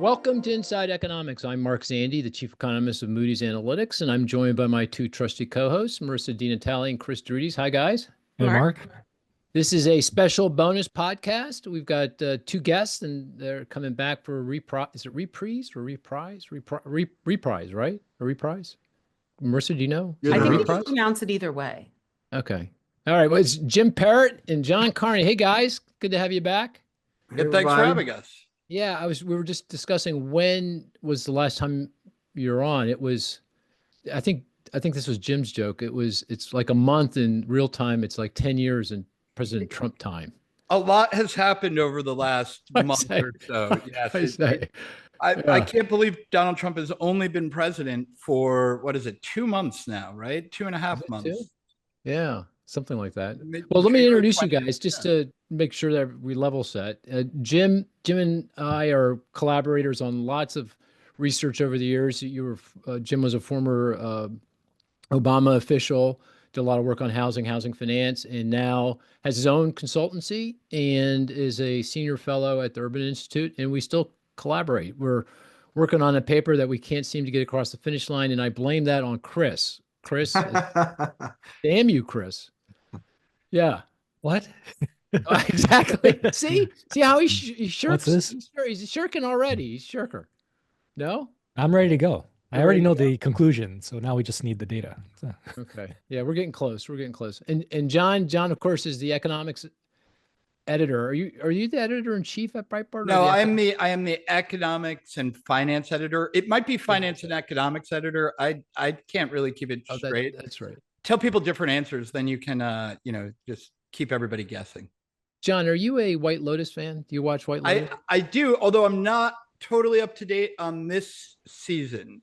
Welcome to Inside Economics. I'm Mark Zandi, the chief economist of Moody's Analytics, and I'm joined by my two trusty co-hosts, Marissa DiNatale and Chris Drudes. Hi, guys. Hey, Mark. This is a special bonus podcast. We've got two guests, and they're coming back for a reprise. Is it reprise or reprise? Reprise, right? A reprise? Marissa, do you know? I think you can pronounce it either way. Okay. All right. Well, it's Jim Parrott and John Carney. Hey, guys. Good to have you back. Hey, thanks for having us. Yeah, we were just discussing when was the last time you were on. It was, I think this was Jim's joke. It's like a month in real time. It's like 10 years in President Trump time. A lot has happened over the last month or so. Yes, I can't believe Donald Trump has only been president for, 2 months now, right? 2.5 months. Too? Yeah. Something like that. Well, let me introduce you guys just to make sure that we level set. Jim and I are collaborators on lots of research over the years. Jim was a former Obama official, did a lot of work on housing finance, and now has his own consultancy and is a senior fellow at the Urban Institute. And we still collaborate. We're working on a paper that we can't seem to get across the finish line, and I blame that on Chris. Chris, damn you, Chris. Yeah. What? Exactly. See how he shirks? What's this? He's shirking already. He's shirker. No? I'm ready to go. I already know the conclusion, so now we just need the data. So. Okay. Yeah, we're getting close. And John, of course, is the economics editor. Are you the editor in chief at Breitbart? No, I am the economics and finance editor. It might be finance and economics editor. I can't really keep it straight. That's right. Tell people different answers, then you can just keep everybody guessing. John, are you a White Lotus fan? Do you watch White Lotus? I do, although I'm not totally up to date on this season.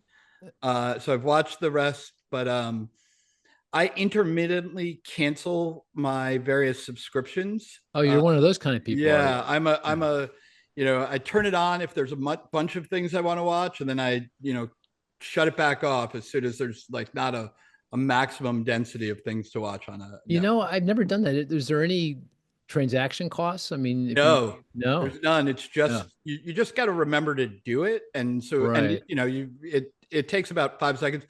So I've watched the rest, but I intermittently cancel my various subscriptions. Oh, you're one of those kind of people. Yeah, I'm a I turn it on if there's a bunch of things I want to watch, and then I shut it back off as soon as there's like not a maximum density of things to watch on a. I've never done that. Is there any transaction costs? I mean, no, there's none. It's just you just got to remember to do it, and so right. and it takes about 5 seconds.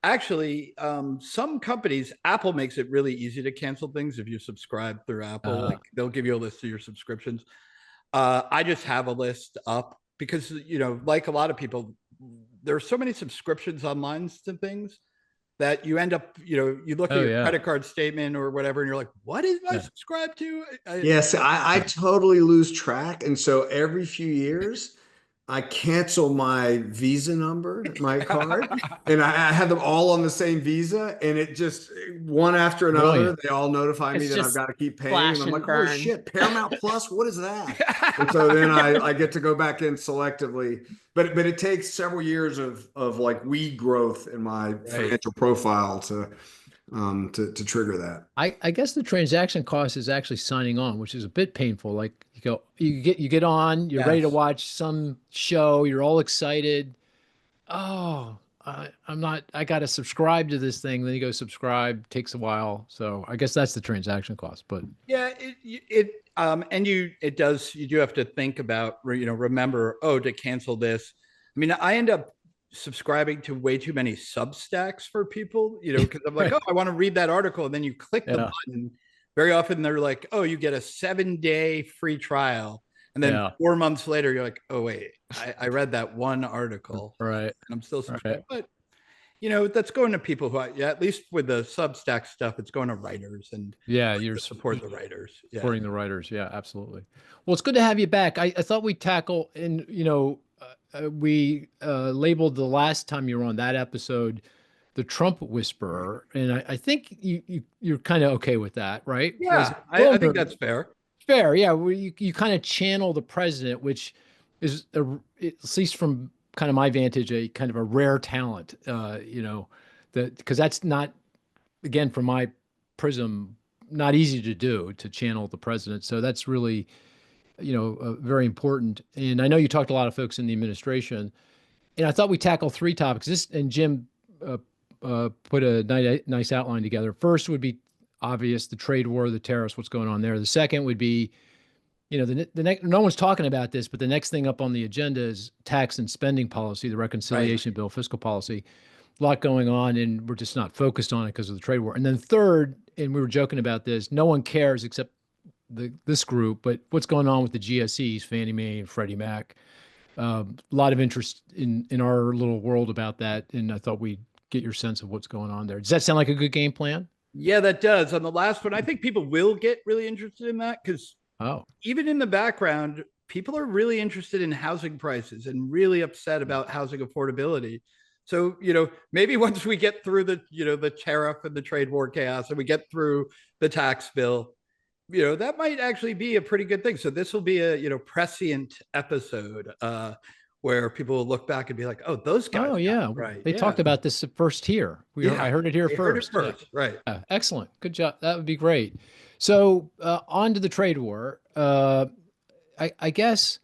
Actually, some companies, Apple makes it really easy to cancel things if you subscribe through Apple. Like they'll give you a list of your subscriptions. I just have a list up because like a lot of people, there are so many subscriptions online to things that you end up, you look at your credit card statement or whatever, and you're like, what is I subscribed to? Yes, I totally lose track. And so every few years, I cancel my Visa number, my card, and I have them all on the same Visa, and it just one after another, they all notify me that I've got to keep paying. And I'm like, oh shit, Paramount Plus, what is that? And so then I get to go back in selectively, but it takes several years of like weed growth in my financial profile to trigger that. I guess the transaction cost is actually signing on, which is a bit painful. Like you get on, you're ready to watch some show, you're all excited. Oh, I got to subscribe to this thing. Then you go subscribe, takes a while. So I guess that's the transaction cost, but yeah, it does. You do have to think about, remember, to cancel this. I mean, I end up subscribing to way too many Substacks for people, because I'm like, I want to read that article. And then you click the button. Very often they're like, you get a 7-day free trial. And then 4 months later, you're like, oh, wait, I read that one article. Right. And I'm still subscribed. Right. But, that's going to people who, at least with the Substack stuff, it's going to writers. And you're support the writers. Supporting the writers. Yeah, absolutely. Well, it's good to have you back. I thought we'd tackle, and, we labeled the last time you were on that episode the Trump whisperer, and I think you're kind of okay with that, right? Yeah, I think that's fair. Fair, yeah. You kind of channel the president, which is at least from kind of my vantage, a kind of a rare talent. Because that's not, again, from my prism, not easy to do, to channel the president. So that's really very important. And I know you talked to a lot of folks in the administration, and I thought we tackle 3 topics. And Jim put a nice outline together. First would be obvious, the trade war, the tariffs, what's going on there. The second would be you know, the next, no one's talking about this, but the next thing up on the agenda is tax and spending policy, the reconciliation bill, fiscal policy. A lot going on, and we're just not focused on it because of the trade war. And then third, and we were joking about this, no one cares except this group, but what's going on with the GSEs, Fannie Mae and Freddie Mac. A lot of interest in our little world about that, and I thought we'd get your sense of what's going on there. Does that sound like a good game plan? Yeah, that does. On the last one, I think people will get really interested in that because even in the background, people are really interested in housing prices and really upset about housing affordability. So, you know, maybe once we get through the, you know, the tariff and the trade war chaos and we get through the tax bill, you know, that might actually be a pretty good thing. So this will be a, you know, prescient episode where people will look back and be like, oh, those guys. Oh, yeah. Right. They talked about this first here. I heard it here first. Heard it first. Yeah. Right. Yeah. Excellent. Good job. That would be great. So on to the trade war. I guess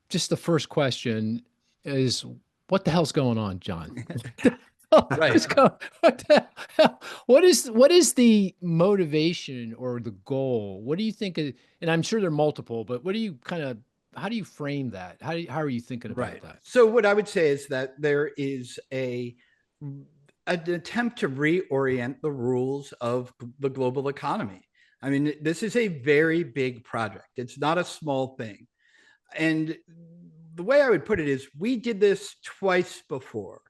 just the first question is, what the hell's going on, John? Right. What the hell? What is the motivation or the goal? What do you think? And I'm sure there are multiple, but what do you how do you frame that? How are you thinking about that? So what I would say is that there is an attempt to reorient the rules of the global economy. I mean, this is a very big project. It's not a small thing. And the way I would put it is we did this twice before.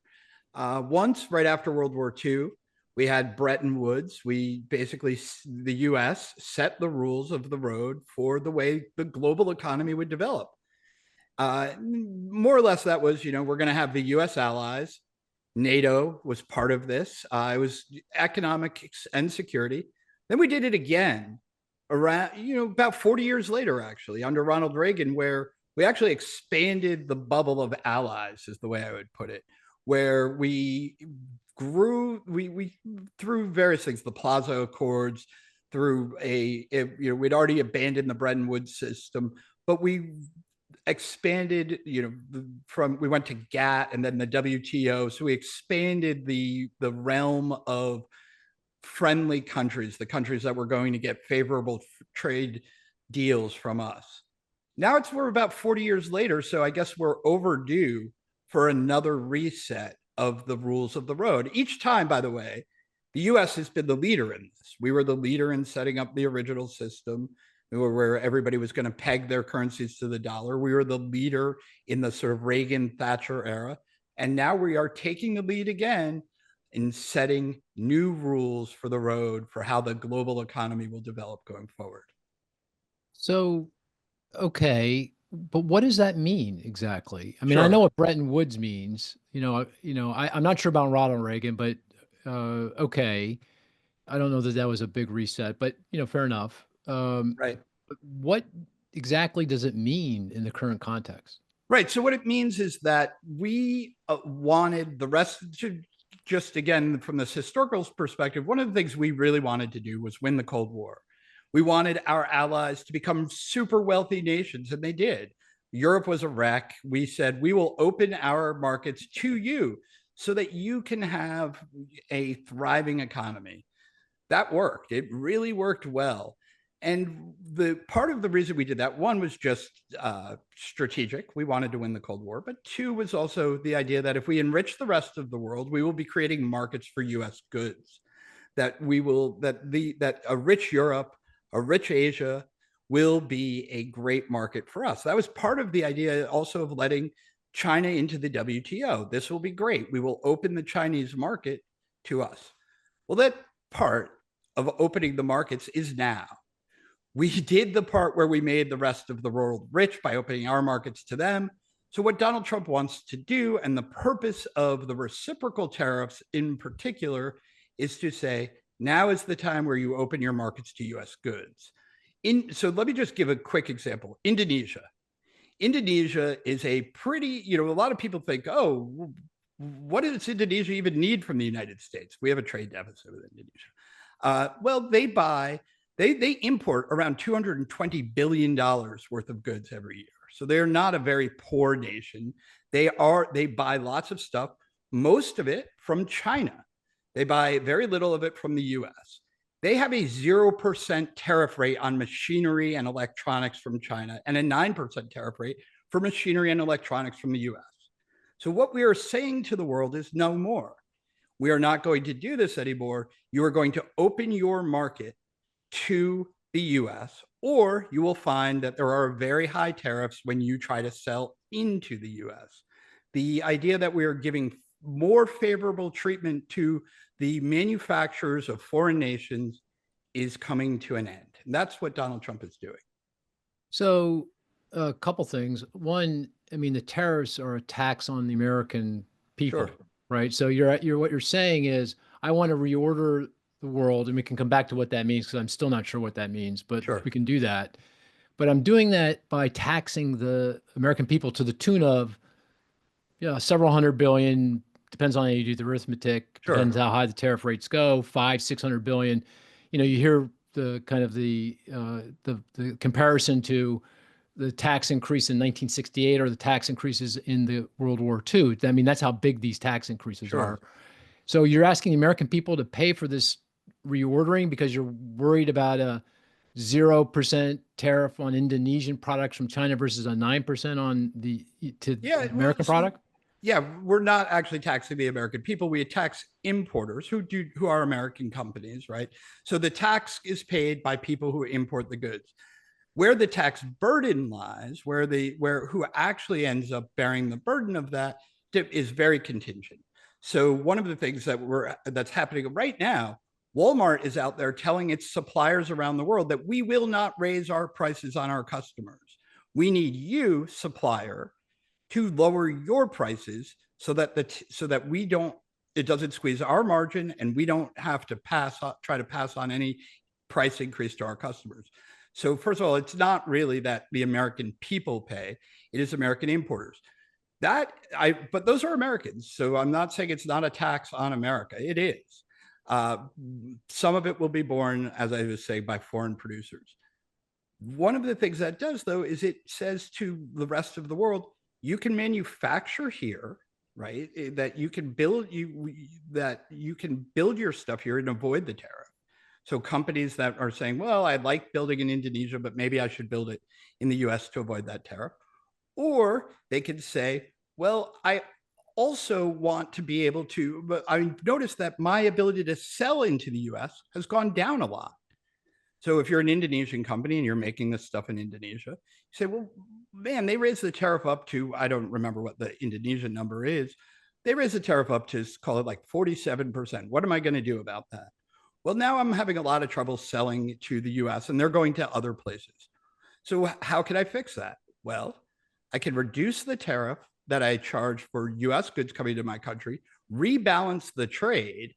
Once right after World War II, we had Bretton Woods. We basically, the US set the rules of the road for the way the global economy would develop. More or less that was, you know, we're going to have the US allies. NATO was part of this. It was economics and security. Then we did it again around, you know, about 40 years later, actually, under Ronald Reagan, where we actually expanded the bubble of allies, is the way I would put it, where we grew, we through various things, the Plaza Accords, through you know, we'd already abandoned the Bretton Woods system, but we expanded, you know, we went to GATT and then the WTO. So we expanded the realm of friendly countries, the countries that were going to get favorable trade deals from us. Now we're about 40 years later. So I guess we're overdue for another reset of the rules of the road. Each time, by the way, the US has been the leader in this. We were the leader in setting up the original system where everybody was going to peg their currencies to the dollar. We were the leader in the sort of Reagan Thatcher era. And now we are taking the lead again in setting new rules for the road for how the global economy will develop going forward. So, okay, but what does that mean exactly? I mean, Sure. I know what Bretton Woods means. I'm not sure about Ronald Reagan, but okay, I don't know that was a big reset, but fair enough. Right. What exactly does it mean in the current context? Right. So what it means is that we wanted the rest to just, again, from this historical perspective, one of the things we really wanted to do was win the Cold War. We wanted our allies to become super wealthy nations, and they did. Europe was a wreck. We said, we will open our markets to you so that you can have a thriving economy. That worked. It really worked well. And the part of the reason we did that, one was just strategic. We wanted to win the Cold War. But two was also the idea that if we enrich the rest of the world, we will be creating markets for US goods. That a rich Europe, a rich Asia will be a great market for us. That was part of the idea also of letting China into the WTO. This will be great. We will open the Chinese market to us. Well, that part of opening the markets is now. We did the part where we made the rest of the world rich by opening our markets to them. So what Donald Trump wants to do, and the purpose of the reciprocal tariffs in particular, is to say, now is the time where you open your markets to US goods. So let me just give a quick example. Indonesia. Indonesia is a pretty, a lot of people think, oh, what does Indonesia even need from the United States? We have a trade deficit with Indonesia. Well, they import around $220 billion worth of goods every year. So they're not a very poor nation. They buy lots of stuff, most of it from China. They buy very little of it from the US. They have a 0% tariff rate on machinery and electronics from China and a 9% tariff rate for machinery and electronics from the US. So what we are saying to the world is no more. We are not going to do this anymore. You are going to open your market to the US, or you will find that there are very high tariffs when you try to sell into the US. The idea that we are giving more favorable treatment to the manufacturers of foreign nations is coming to an end. And that's what Donald Trump is doing. So a couple things. One, I mean, the tariffs are a tax on the American people, Sure. right? So what you're saying is, I want to reorder the world, and we can come back to what that means because I'm still not sure what that means, but Sure. we can do that. But I'm doing that by taxing the American people to the tune of, several hundred billion. Depends on how you do the arithmetic. Sure. Depends how high the tariff rates go. 500-600 billion. You hear the kind of the comparison to the tax increase in 1968 or the tax increases in the World War II. I mean, that's how big these tax increases Sure. are. So you're asking the American people to pay for this reordering because you're worried about a 0% tariff on Indonesian products from China versus a 9% on the American product? Yeah, we're not actually taxing the American people. We tax importers who are American companies, right? So the tax is paid by people who import the goods. Where the tax burden lies, where who actually ends up bearing the burden of that is very contingent. So one of the things that's happening right now, Walmart is out there telling its suppliers around the world that we will not raise our prices on our customers. We need you, supplier, to lower your prices so that it doesn't squeeze our margin and we don't have to try to pass on any price increase to our customers. So first of all, it's not really that the American people pay, it is American importers. But those are Americans. So I'm not saying it's not a tax on America. It is. Some of it will be borne, as I was saying, by foreign producers. One of the things that does, though, is it says to the rest of the world, you can manufacture here, right? That you can build your stuff here and avoid the tariff. So companies that are saying, well, I like building in Indonesia, but maybe I should build it in the US to avoid that tariff. Or they can say, well, I also want to be able to, but I noticed that my ability to sell into the US has gone down a lot. So if you're an Indonesian company and you're making this stuff in Indonesia, you say, well, man, they raised the tariff up to, I don't remember what the Indonesian number is. They raised the tariff up to, call it like 47%. What am I going to do about that? Well, now I'm having a lot of trouble selling to the US and they're going to other places. So how can I fix that? Well, I can reduce the tariff that I charge for US goods coming to my country, rebalance the trade,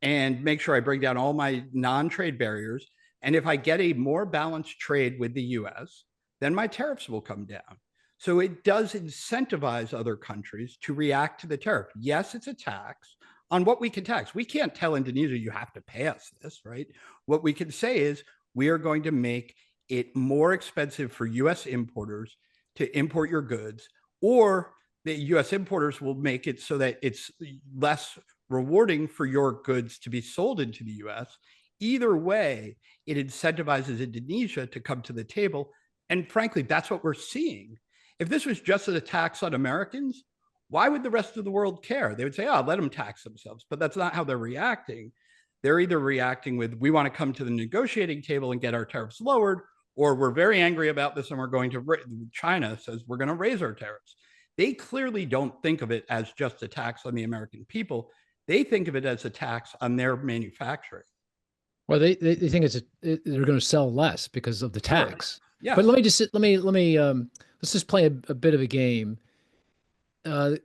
and make sure I bring down all my non-trade barriers. And if I get a more balanced trade with the US, then my tariffs will come down. So it does incentivize other countries to react to the tariff. Yes, it's a tax on what we can tax. We can't tell Indonesia, you have to pay us this, right? What we can say is we are going to make it more expensive for US importers to import your goods, or the US importers will make it so that it's less rewarding for your goods to be sold into the US. Either way, it incentivizes Indonesia to come to the table. And frankly, that's what we're seeing. If this was just a tax on Americans, why would the rest of the world care? They would say, oh, let them tax themselves. But that's not how they're reacting. They're either reacting with, we want to come to the negotiating table and get our tariffs lowered, or we're very angry about this and we're going to, China says we're going to raise our tariffs. They clearly don't think of it as just a tax on the American people. They think of it as a tax on their manufacturing. Well, they think they're going to sell less because of the tax. Sure. Yes. But let's just play a bit of a game, a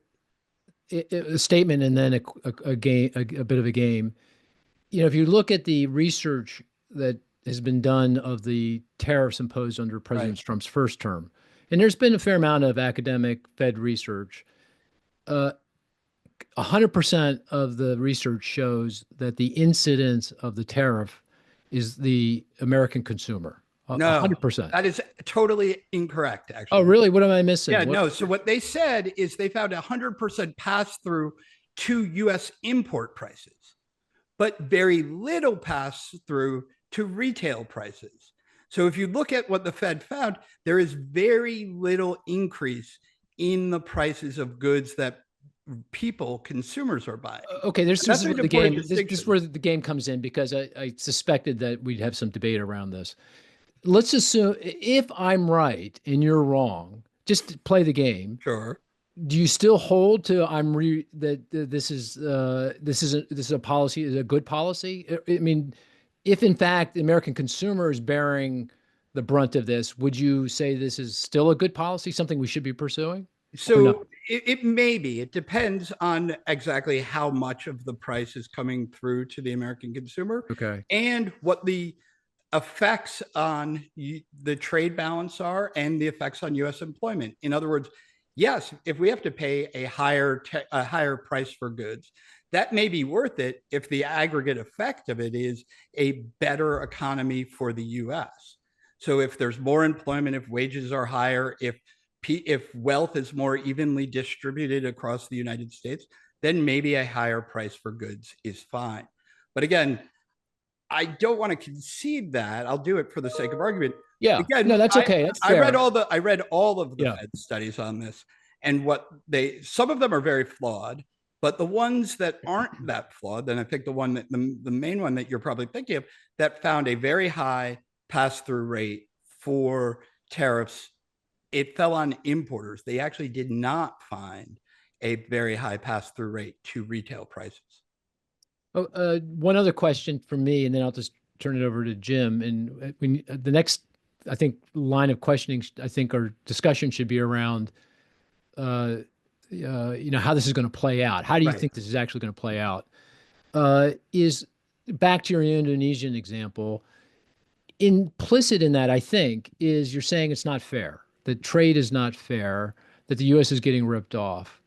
statement, and then a bit of a game. If you look at the research that has been done of the tariffs imposed under President Trump's first term, and there's been a fair amount of academic Fed research. 100% of the research shows that the incidence of the tariff is the American consumer. No, 100%. That is totally incorrect, actually. Oh, really? What am I missing? Yeah, no. So what they said is they found 100% pass through to US import prices. but very little pass through to retail prices. So if you look at what the Fed found, there is very little increase in the prices of goods that consumers are buying. Okay, this is where the game. This is where the game comes in, because I suspected that we'd have some debate around this. Let's assume if I'm right and you're wrong, just play the game. Sure. Do you still hold to that this is a policy, is a good policy? I mean, if in fact the American consumer is bearing the brunt of this, would you say this is still a good policy, something we should be pursuing? So it may be. It depends on exactly how much of the price is coming through to the American consumer, okay, and what the effects on the trade balance are, and the effects on U.S. employment. In other words, yes, if we have to pay a higher price for goods, that may be worth it if the aggregate effect of it is a better economy for the U.S. So if there's more employment, if wages are higher, if wealth is more evenly distributed across the United States, then maybe a higher price for goods is fine. But again, I don't want to concede that. I'll do it for the sake of argument. Yeah. Again, no, that's okay. That's fair. I read all of the Fed studies on this, and some of them are very flawed, but the ones that aren't that flawed, then I think the main one that you're probably thinking of, that found a very high pass-through rate for tariffs, it fell on importers. They actually did not find a very high pass-through rate to retail prices. Oh, one other question from me, and then I'll just turn it over to Jim. And the next, I think, line of questioning, I think, our discussion should be around, how this is going to play out. How do you think this is actually going to play out? Is back to your Indonesian example. Implicit in that, I think, is you're saying it's not fair. That trade is not fair. That the U.S. is getting ripped off.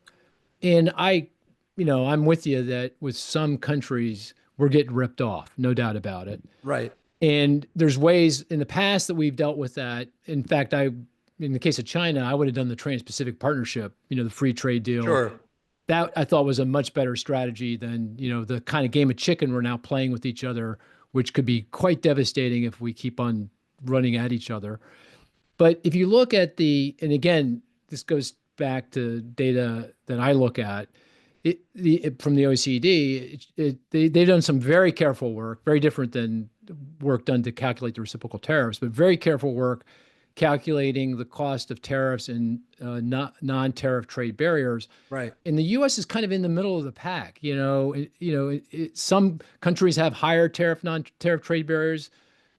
And I'm with you that with some countries, we're getting ripped off, no doubt about it. Right. And there's ways in the past that we've dealt with that. In fact, in the case of China, I would have done the Trans-Pacific Partnership, the free trade deal. Sure. That I thought was a much better strategy than, the kind of game of chicken we're now playing with each other, which could be quite devastating if we keep on running at each other. But if you look at and again, this goes back to data that I look at, from the OECD, they've done some very careful work, very different than work done to calculate the reciprocal tariffs, but very careful work calculating the cost of tariffs and non-tariff trade barriers. Right. And the U.S. is kind of in the middle of the pack. Some countries have higher non-tariff trade barriers,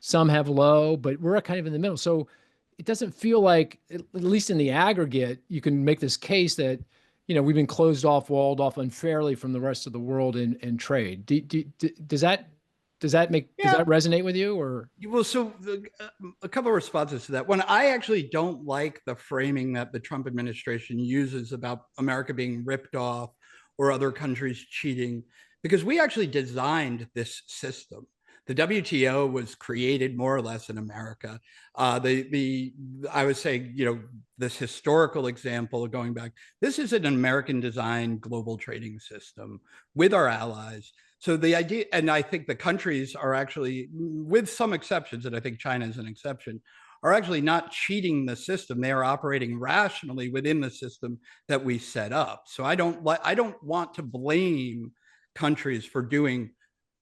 some have low, but we're kind of in the middle. So it doesn't feel like, at least in the aggregate, you can make this case that we've been walled off unfairly from the rest of the world in trade. Does that resonate with you, or? Well, so a couple of responses to that. One, I actually don't like the framing that the Trump administration uses about America being ripped off or other countries cheating, because we actually designed this system. The WTO was created more or less in America. I would say, this historical example of going back, this is an American designed global trading system with our allies. So the idea, and I think the countries are actually, with some exceptions, and I think China is an exception, are actually not cheating the system. They are operating rationally within the system that we set up. So I don't want to blame countries for doing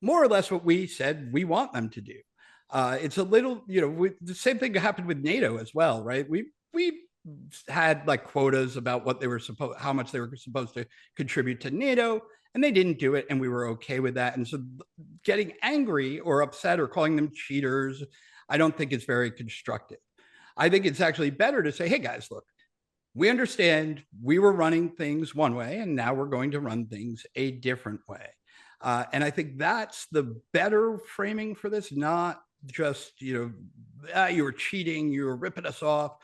more or less what we said we want them to do. It's a little, the same thing happened with NATO as well, right? We had like quotas about how much they were supposed to contribute to NATO, and they didn't do it, and we were okay with that. And so getting angry or upset or calling them cheaters, I don't think it's very constructive. I think it's actually better to say, hey guys, look, we understand we were running things one way, and now we're going to run things a different way. And I think that's the better framing for this, not just, you were cheating, you were ripping us off.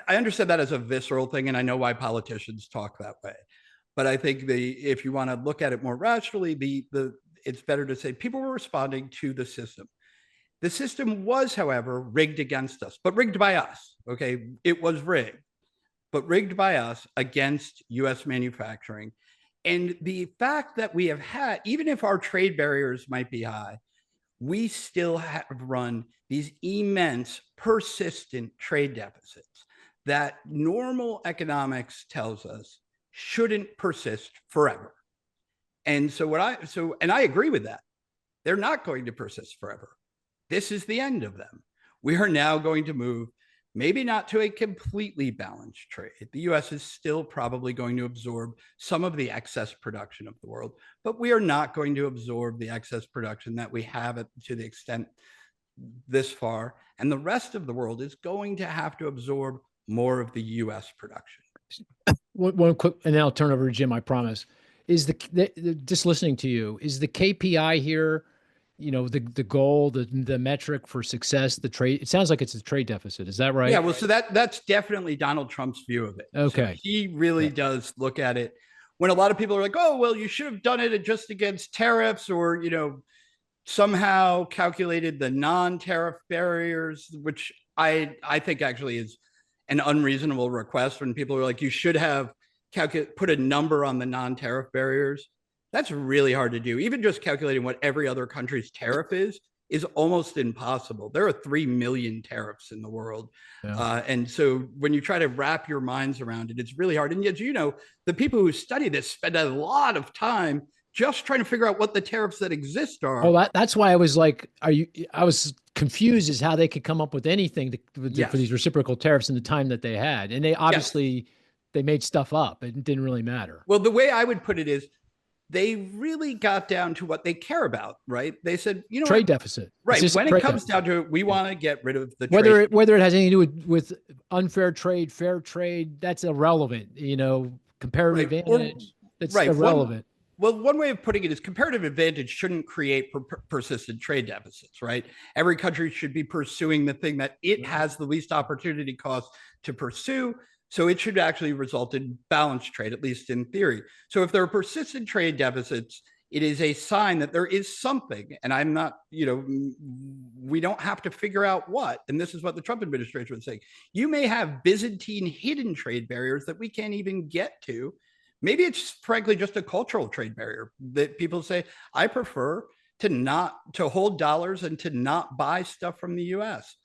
I understand that as a visceral thing, and I know why politicians talk that way. But I think if you want to look at it more rationally, it's better to say people were responding to the system. The system was, however, rigged against us, but rigged by us. Okay, it was rigged, but rigged by us against U.S. manufacturing. And the fact that we have had, even if our trade barriers might be high, we still have run these immense, persistent trade deficits that normal economics tells us shouldn't persist forever. And so and I agree with that. They're not going to persist forever. This is the end of them. We are now going to move, maybe not to a completely balanced trade. The US is still probably going to absorb some of the excess production of the world, but we are not going to absorb the excess production that we have to the extent this far. And the rest of the world is going to have to absorb more of the US production. One quick, and then I'll turn over to Jim, I promise. Is just listening to you, is the KPI here, the goal, the metric for success, the trade? It sounds like it's a trade deficit. Is that right? Yeah. Well, so that's definitely Donald Trump's view of it. Okay. So he really does look at it when a lot of people are like, oh, well, you should have done it just against tariffs, or, somehow calculated the non-tariff barriers, which I think actually is an unreasonable request. When people are like, you should have put a number on the non-tariff barriers. That's really hard to do. Even just calculating what every other country's tariff is almost impossible. There are 3 million tariffs in the world. Yeah. And so when you try to wrap your minds around it, it's really hard. And yet, the people who study this spend a lot of time just trying to figure out what the tariffs that exist are. Oh, that's why I was like, I was confused as how they could come up with anything for these reciprocal tariffs in the time that they had. And they obviously, they made stuff up. It didn't really matter. Well, the way I would put it is they really got down to what they care about, right? They said, trade deficit. Right. When it comes down to it, we want to get rid of the whether it has anything to do with unfair trade, fair trade, that's irrelevant. Comparative advantage, that's irrelevant. One way of putting it is comparative advantage shouldn't create persistent trade deficits, right? Every country should be pursuing the thing that it has the least opportunity cost to pursue. So it should actually result in balanced trade, at least in theory. So if there are persistent trade deficits, it is a sign that there is something, and I'm not, we don't have to figure out what. And this is what the Trump administration was saying. You may have Byzantine hidden trade barriers that we can't even get to. Maybe it's frankly just a cultural trade barrier that people say, I prefer to hold dollars and to not buy stuff from the US.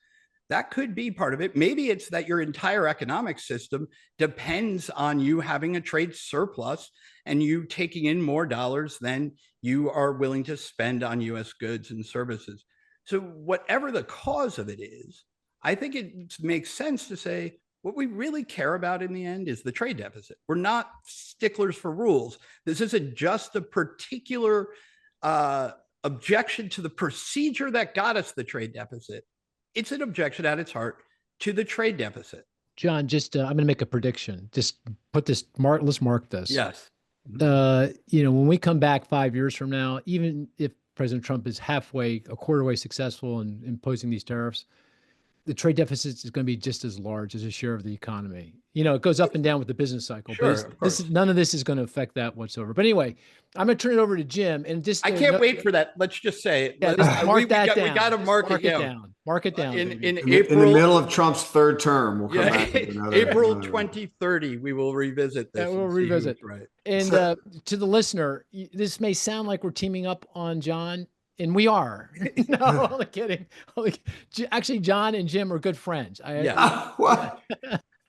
That could be part of it. Maybe it's that your entire economic system depends on you having a trade surplus and you taking in more dollars than you are willing to spend on US goods and services. So whatever the cause of it is, I think it makes sense to say, what we really care about in the end is the trade deficit. We're not sticklers for rules. This isn't just a particular objection to the procedure that got us the trade deficit. It's an objection at its heart to the trade deficit. John, just I'm going to make a prediction. Just put this let's mark this. Yes. When we come back 5 years from now, even if President Trump is a quarter way successful in imposing these tariffs, the trade deficit is going to be just as large as a share of the economy. It goes up and down with the business cycle. Sure, but none of this is going to affect that whatsoever. But anyway, I'm going to turn it over to Jim. And I can't wait for that. Let's just say, mark that down. We got to mark it down. Mark it down. In April, in the middle of Trump's third term, we'll come back to another. April 2030, we will revisit this. We'll revisit. Right. And to the listener, this may sound like we're teaming up on John. And we are. No, only kidding. Actually, John and Jim are good friends. What?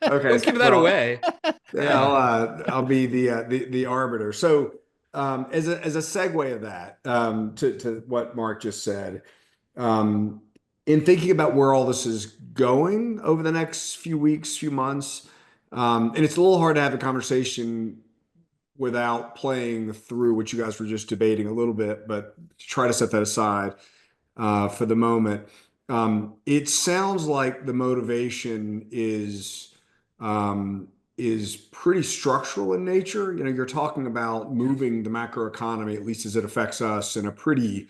Okay, let's give that away. Yeah, I'll be the arbiter. So, as a segue of that, to what Mark just said, in thinking about where all this is going over the next few weeks, few months, and it's a little hard to have a conversation without playing through what you guys were just debating a little bit, but try to set that aside for the moment. It sounds like the motivation is pretty structural in nature. You're talking about moving the macroeconomy, at least as it affects us, in a pretty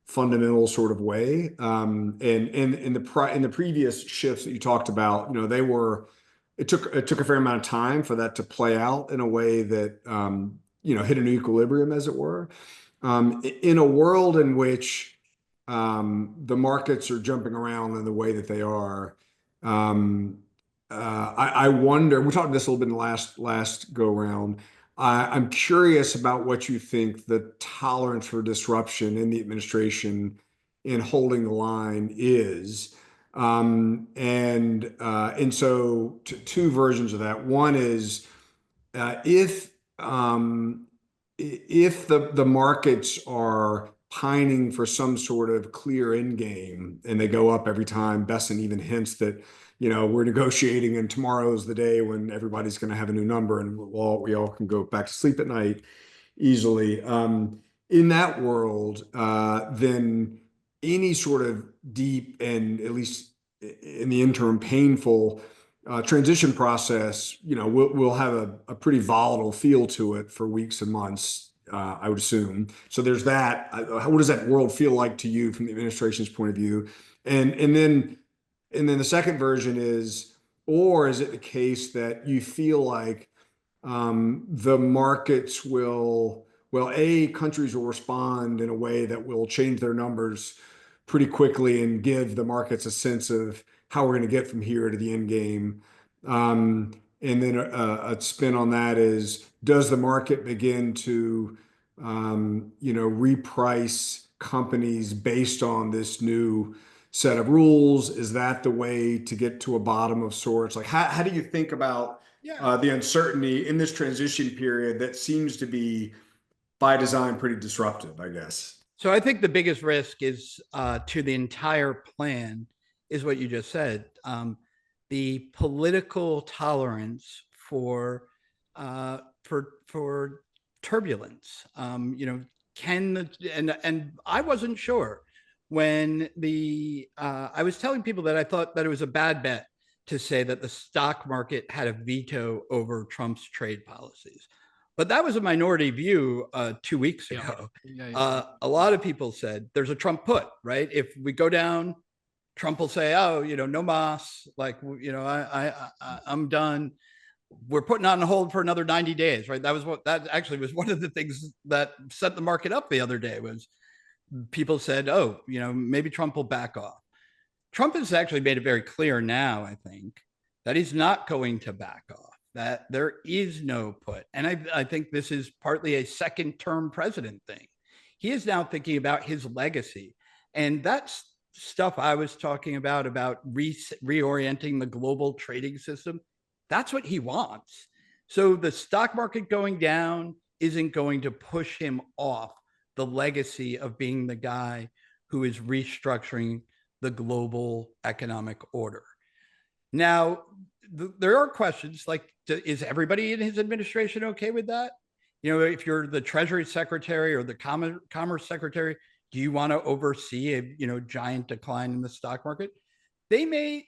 fundamental sort of way. And in the previous shifts that you talked about, it took a fair amount of time for that to play out in a way that, hit an equilibrium, as it were. In a world in which the markets are jumping around in the way that they are, I wonder, we talked this a little bit in the last go around. I'm curious about what you think the tolerance for disruption in the administration in holding the line is. And so two versions of that. One is if if the markets are pining for some sort of clear end game and they go up every time, Besson even hints that we're negotiating and tomorrow's the day when everybody's going to have a new number and we all can go back to sleep at night easily. In that world, then any sort of deep and at least in the interim painful transition process, will have a pretty volatile feel to it for weeks and months, I would assume. So there's that. What does that world feel like to you from the administration's point of view? And then the second version is, or is it the case that you feel like the markets will, well, countries will respond in a way that will change their numbers pretty quickly and give the markets a sense of how we're going to get from here to the end game. And then a spin on that is, does the market begin to, reprice companies based on this new set of rules? Is that the way to get to a bottom of sorts? Like, how do you think about the uncertainty in this transition period that seems to be by design pretty disruptive, I guess? So I think the biggest risk is to the entire plan is what you just said. The political tolerance for turbulence. And I wasn't sure when I was telling people that I thought that it was a bad bet to say that the stock market had a veto over Trump's trade policies. But that was a minority view 2 weeks ago. A lot of people said there's a Trump put, right? If we go down, Trump will say, oh, no mas, like, I'm done. We're putting on hold for another 90 days, right? That actually was one of the things that set the market up the other day was people said, oh, maybe Trump will back off. Trump has actually made it very clear now, I think, that he's not going to back off, that there is no put. And I think this is partly a second term president thing. He is now thinking about his legacy. And that's stuff I was talking about reorienting the global trading system. That's what he wants. So the stock market going down isn't going to push him off the legacy of being the guy who is restructuring the global economic order. Now, there are questions like, is everybody in his administration okay with that? If you're the Treasury Secretary or the Commerce Secretary, do you want to oversee a giant decline in the stock market? They may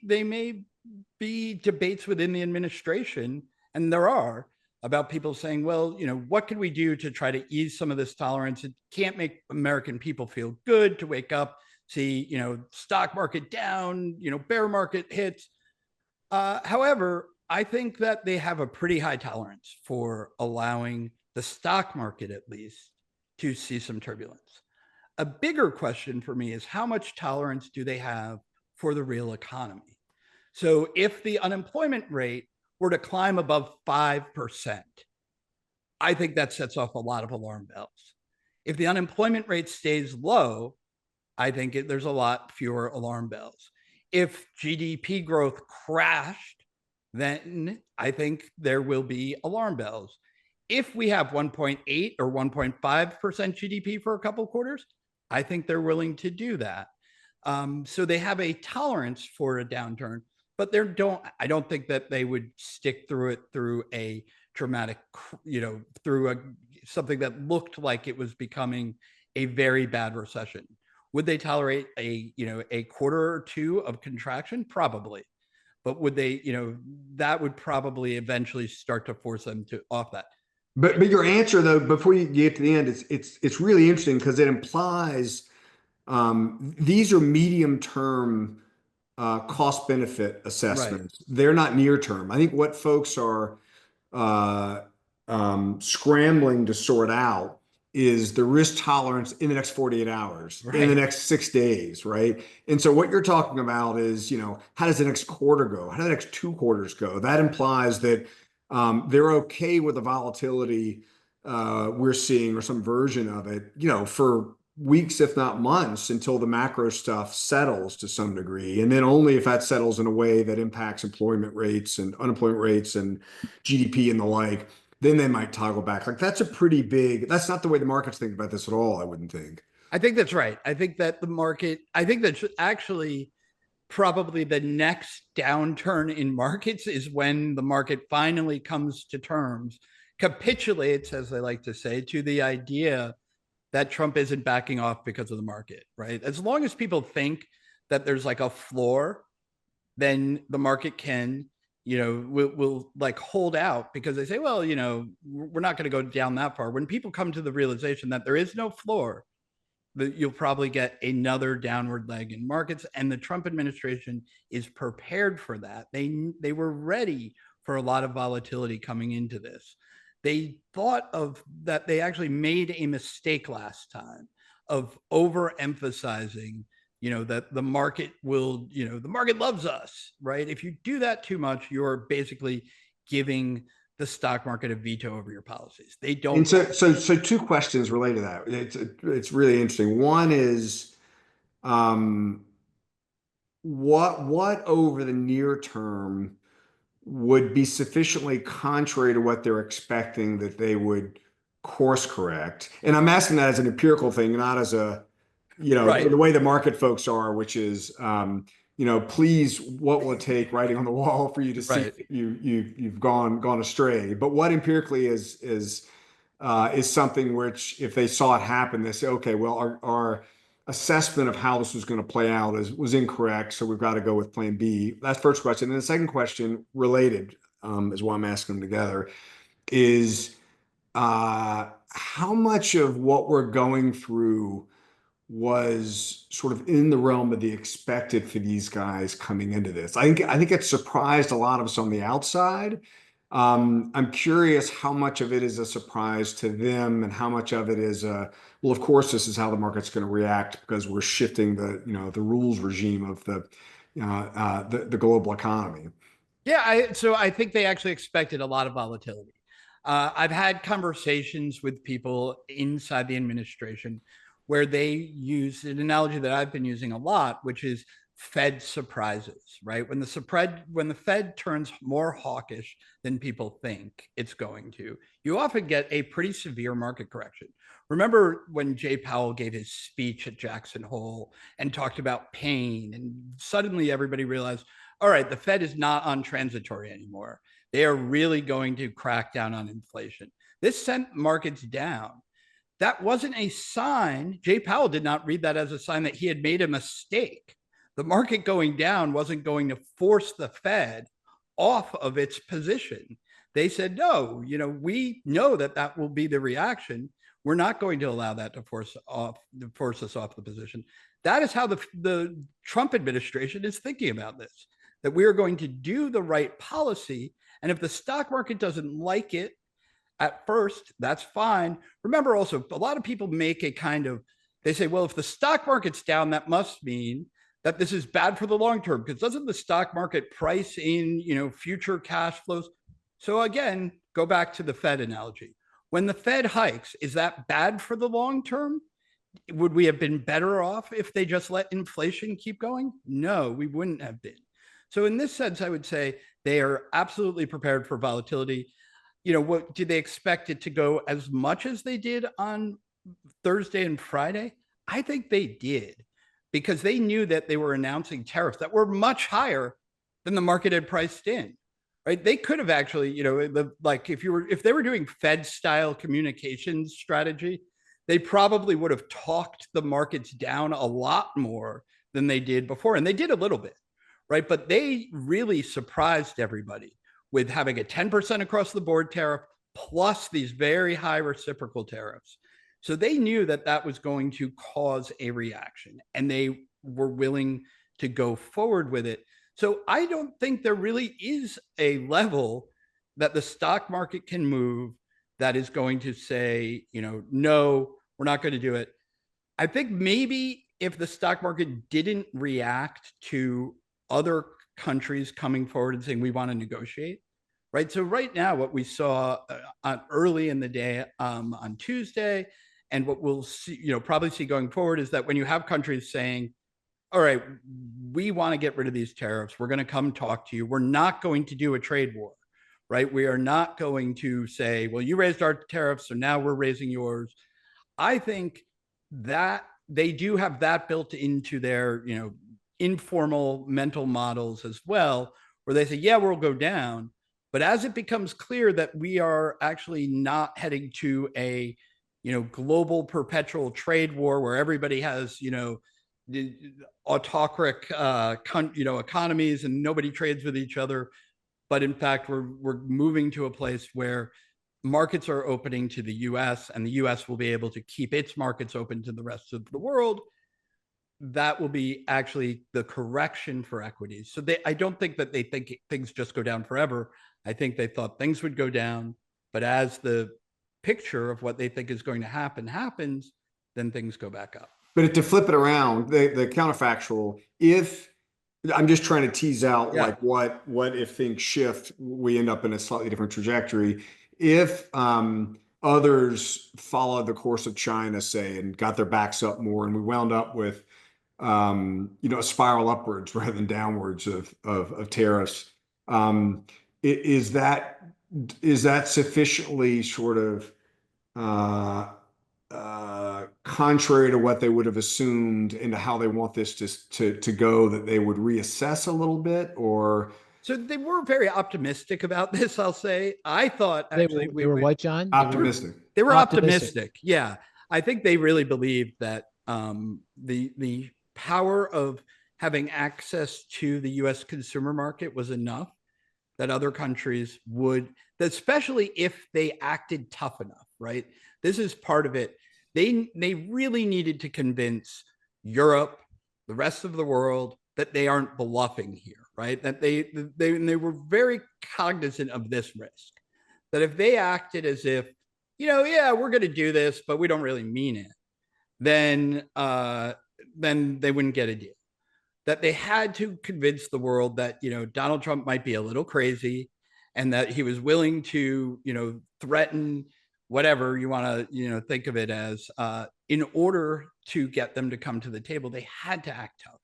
be debates within the administration, and there are, about people saying, well, what can we do to try to ease some of this tolerance? It can't make American people feel good to wake up, see, stock market down, bear market hits. However, I think that they have a pretty high tolerance for allowing the stock market, at least, to see some turbulence. A bigger question for me is, how much tolerance do they have for the real economy? So if the unemployment rate were to climb above 5%, I think that sets off a lot of alarm bells. If the unemployment rate stays low, I think there's a lot fewer alarm bells. If GDP growth crashed, then I think there will be alarm bells. If we have 1.8 or 1.5% GDP for a couple of quarters, I think they're willing to do that. So they have a tolerance for a downturn, but I don't think that they would stick through it through a dramatic, through something that looked like it was becoming a very bad recession. Would they tolerate a quarter or two of contraction? Probably. But would they, that would probably eventually start to force them to off that. But your answer, though, before you get to the end, it's really interesting because it implies these are medium-term cost-benefit assessments. Right. They're not near-term. I think what folks are scrambling to sort out is the risk tolerance in the next 48 hours, right, in the next 6 days, right? And so what you're talking about is, how does the next quarter go? How do the next 2 quarters go? That implies that they're okay with the volatility we're seeing, or some version of it, for weeks, if not months, until the macro stuff settles to some degree. And then only if that settles in a way that impacts employment rates and unemployment rates and GDP and the like, then they might toggle back. Like that's that's not the way the markets think about this at all, I wouldn't think. I think that's right. I think that that's actually probably the next downturn in markets is when the market finally comes to terms, capitulates, as they like to say, to the idea that Trump isn't backing off because of the market, right? As long as people think that there's like a floor, then the market can, will like hold out, because they say, well, we're not going to go down that far. When people come to the realization that there is no floor, you'll probably get another downward leg in markets. And the Trump administration is prepared for that. They were ready for a lot of volatility coming into this. They thought of that. They actually made a mistake last time of overemphasizing, that the market will, the market loves us, right? If you do that too much, you're basically giving the stock market a veto over your policies. They don't. And so two questions related to that. It's really interesting. One is, what over the near term would be sufficiently contrary to what they're expecting that they would course correct? And I'm asking that as an empirical thing, not as a, Right. the way the market folks are, which is, please, what will it take writing on the wall for you to see Right. you've gone astray? But what empirically is something which, if they saw it happen, they say, okay, well, our assessment of how this was going to play out was incorrect, so we've got to go with plan B. That's the first question. And the second question, related, is why I'm asking them together, is how much of what we're going through was sort of in the realm of the expected for these guys coming into this? I think it surprised a lot of us on the outside. I'm curious how much of it is a surprise to them and how much of it is well, of course, this is how the market's going to react because we're shifting the rules regime of the global economy. Yeah, so I think they actually expected a lot of volatility. I've had conversations with people inside the administration where they use an analogy that I've been using a lot, which is Fed surprises, right? When the Fed turns more hawkish than people think it's going to, you often get a pretty severe market correction. Remember when Jay Powell gave his speech at Jackson Hole and talked about pain, and suddenly everybody realized, all right, the Fed is not on transitory anymore. They are really going to crack down on inflation. This sent markets down. That wasn't a sign. Jay Powell did not read that as a sign that he had made a mistake. The market going down wasn't going to force the Fed off of its position. They said, no, we know that will be the reaction. We're not going to allow that to force us off the position. That is how the Trump administration is thinking about this, that we are going to do the right policy. And if the stock market doesn't like it at first, that's fine. Remember also, a lot of people make they say, well, if the stock market's down, that must mean that this is bad for the long term, because doesn't the stock market price in, future cash flows? So again, go back to the Fed analogy. When the Fed hikes, is that bad for the long term? Would we have been better off if they just let inflation keep going? No, we wouldn't have been. So in this sense, I would say they are absolutely prepared for volatility. What did they expect it to go as much as they did on Thursday and Friday? I think they did, because they knew that they were announcing tariffs that were much higher than the market had priced in, right? They could have actually, if they were doing Fed style communications strategy, they probably would have talked the markets down a lot more than they did before. And they did a little bit, right? But they really surprised everybody with having a 10% across the board tariff plus these very high reciprocal tariffs. So they knew that was going to cause a reaction, and they were willing to go forward with it. So I don't think there really is a level that the stock market can move that is going to say, no, we're not going to do it. I think maybe if the stock market didn't react to other countries coming forward and saying, we want to negotiate, right? So right now, what we saw early in the day on Tuesday, and what we'll see, probably see going forward, is that when you have countries saying, all right, we want to get rid of these tariffs, we're going to come talk to you. We're not going to do a trade war, right? We are not going to say, well, you raised our tariffs, so now we're raising yours. I think that they do have that built into their, informal mental models as well, where they say, yeah, we'll go down. But as it becomes clear that we are actually not heading to a, global perpetual trade war where everybody has, autocratic, economies and nobody trades with each other, but in fact, we're moving to a place where markets are opening to the US and the US will be able to keep its markets open to the rest of the world. That will be actually the correction for equities. So I don't think that they think things just go down forever. I think they thought things would go down, but as the picture of what they think is going to happen happens, then things go back up. But to flip it around, the counterfactual, if I'm just trying to tease out like what if things shift, we end up in a slightly different trajectory. If others followed the course of China, say, and got their backs up more, and we wound up with a spiral upwards rather than downwards of tariffs, is that sufficiently sort of contrary to what they would have assumed into how they want this to go, that they would reassess a little bit? Or so they were very optimistic about this, I'll say. I thought actually they were what, John? Optimistic. They were optimistic. Yeah. I think they really believed that the power of having access to the US consumer market was enough that other countries would, especially if they acted tough enough, right? This is part of it. They really needed to convince Europe, the rest of the world, that they aren't bluffing here, right? That they were very cognizant of this risk. That if they acted as if, yeah, we're going to do this, but we don't really mean it, then they wouldn't get a deal. That they had to convince the world that, Donald Trump might be a little crazy and that he was willing to, threaten whatever you want to, think of it as, in order to get them to come to the table. They had to act tough.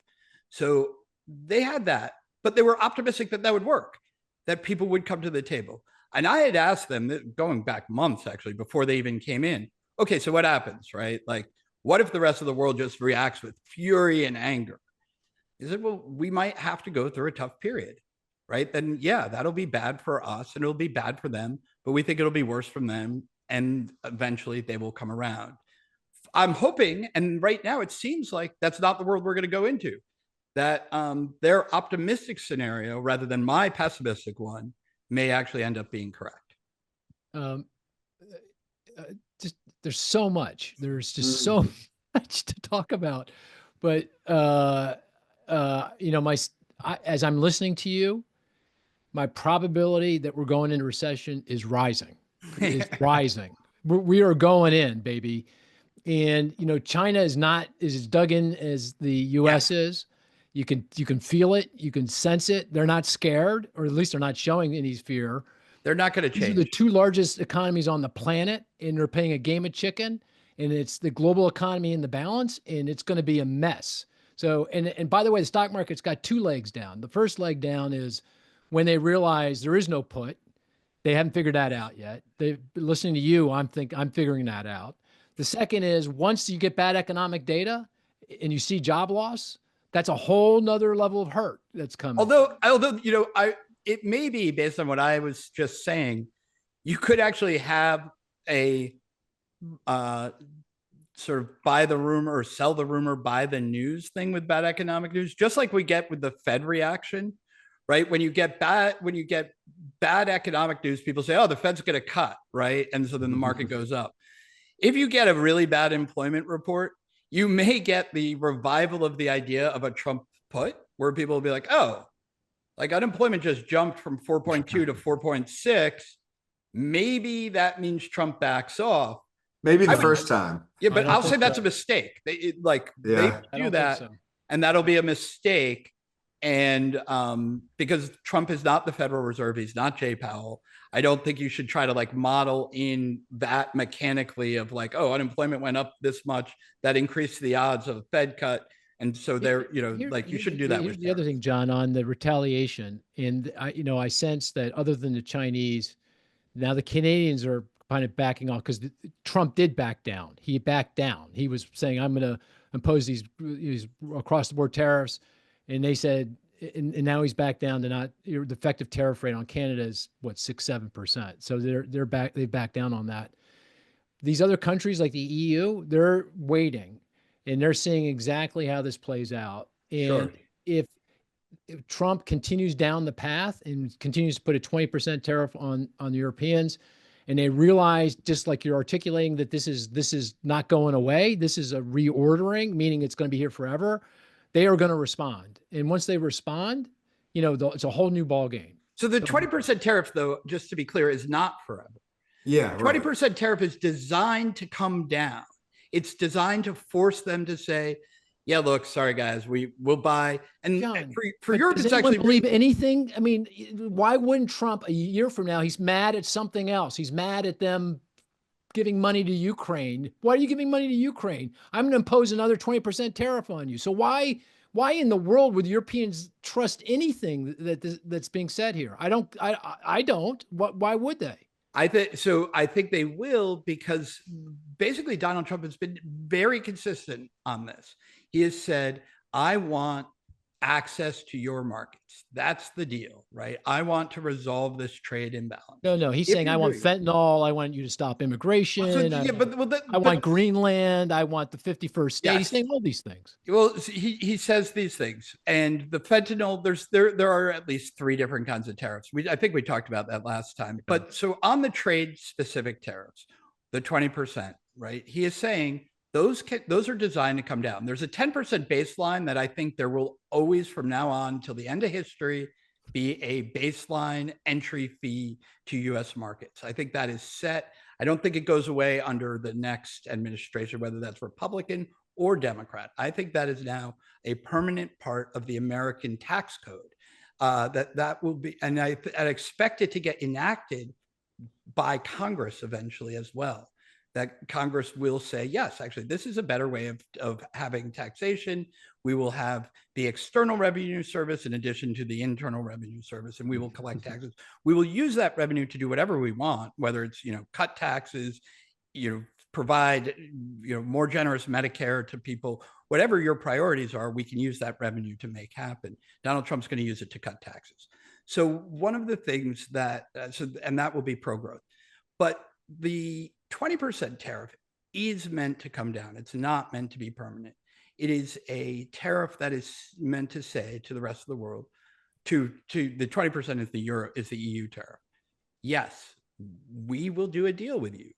So they had that, but they were optimistic that that would work, that people would come to the table. And I had asked them, going back months, actually, before they even came in, okay, so what happens, right? Like, what if the rest of the world just reacts with fury and anger? He said, well, we might have to go through a tough period, right? Then, yeah, that'll be bad for us and it'll be bad for them, but we think it'll be worse from them. And eventually they will come around. I'm hoping, and right now it seems like that's not the world we're going to go into, that their optimistic scenario, rather than my pessimistic one, may actually end up being correct. Just there's so much. There's just so much to talk about. But as I'm listening to you, my probability that we're going into recession is rising. It's rising. We are going in, baby. And China is not as dug in as the U.S. is. You can feel it. You can sense it. They're not scared, or at least they're not showing any fear. They're not going to change. These are the two largest economies on the planet, and they're playing a game of chicken. And it's the global economy in the balance, and it's going to be a mess. So, and by the way, the stock market's got two legs down. The first leg down is when they realize there is no put. They haven't figured that out yet. They've been listening to you. I'm figuring that out. The second is once you get bad economic data and you see job loss, that's a whole nother level of hurt that's coming. Although it may be, based on what I was just saying, you could actually have a sort of buy the rumor or sell the rumor, buy the news thing with bad economic news, just like we get with the Fed reaction, right? When you get bad economic news, people say, oh, the Fed's going to cut, right? And so then the market goes up. If you get a really bad employment report, you may get the revival of the idea of a Trump put, where people will be like, oh, like unemployment just jumped from 4.2 to 4.6. Maybe that means Trump backs off. Maybe the first time. Yeah, but I'll say that's a mistake. They do that, and that'll be a mistake. And because Trump is not the Federal Reserve, he's not Jay Powell. I don't think you should try to like model in that mechanically of like, oh, unemployment went up this much, that increased the odds of a Fed cut. And so there, like you shouldn't do that. Here's the other thing, John, on the retaliation. And I sense that other than the Chinese, now the Canadians are kind of backing off because Trump did back down. He backed down. He was saying, I'm going to impose these across the board tariffs. And they said, and now he's back down to not, the effective tariff rate on Canada is what, 6-7%. So they're back, they backed down on that. These other countries like the EU, they're waiting and they're seeing exactly how this plays out. And if Trump continues down the path and continues to put a 20% tariff on the Europeans, and they realize, just like you're articulating, that this is not going away, this is a reordering, meaning it's going to be here forever, they are going to respond. And once they respond, it's a whole new ball game. So the 20% tariff, though, just to be clear, is not forever. Yeah, 20% tariff is designed to come down. It's designed to force them to say, yeah, look, sorry, guys, we'll buy. And John, for Europe, does it's anyone actually believe anything. I mean, why wouldn't Trump a year from now? He's mad at something else. He's mad at them giving money to Ukraine. Why are you giving money to Ukraine? I'm going to impose another 20% tariff on you. So why in the world would Europeans trust anything that's being said here? I don't. Why would they? I think they will, because basically Donald Trump has been very consistent on this. He has said, I want access to your markets. That's the deal, right? I want to resolve this trade imbalance. No, he's saying, I want fentanyl. I want you to stop immigration. I want Greenland. I want the 51st state. Yes. He's saying all these things. Well, he says these things, and the fentanyl, there are at least 3 different kinds of tariffs. I think we talked about that last time. But so on the trade specific tariffs, the 20%, right? He is saying those are designed to come down. There's a 10% baseline that I think there will always, from now on till the end of history, be a baseline entry fee to U.S. markets. I think that is set. I don't think it goes away under the next administration, whether that's Republican or Democrat. I think that is now a permanent part of the American tax code. That will be, and I expect it to get enacted by Congress eventually as well. That Congress will say, yes, actually, this is a better way of having taxation. We will have the External Revenue Service in addition to the Internal Revenue Service, and we will collect taxes. We will use that revenue to do whatever we want, whether it's, cut taxes, provide, more generous Medicare to people, whatever your priorities are, we can use that revenue to make happen. Donald Trump's going to use it to cut taxes. So one of the things that, and that will be pro-growth, but the 20% tariff is meant to come down. It's not meant to be permanent. It is a tariff that is meant to say to the rest of the world, to the 20% is the EU tariff. Yes, we will do a deal with you.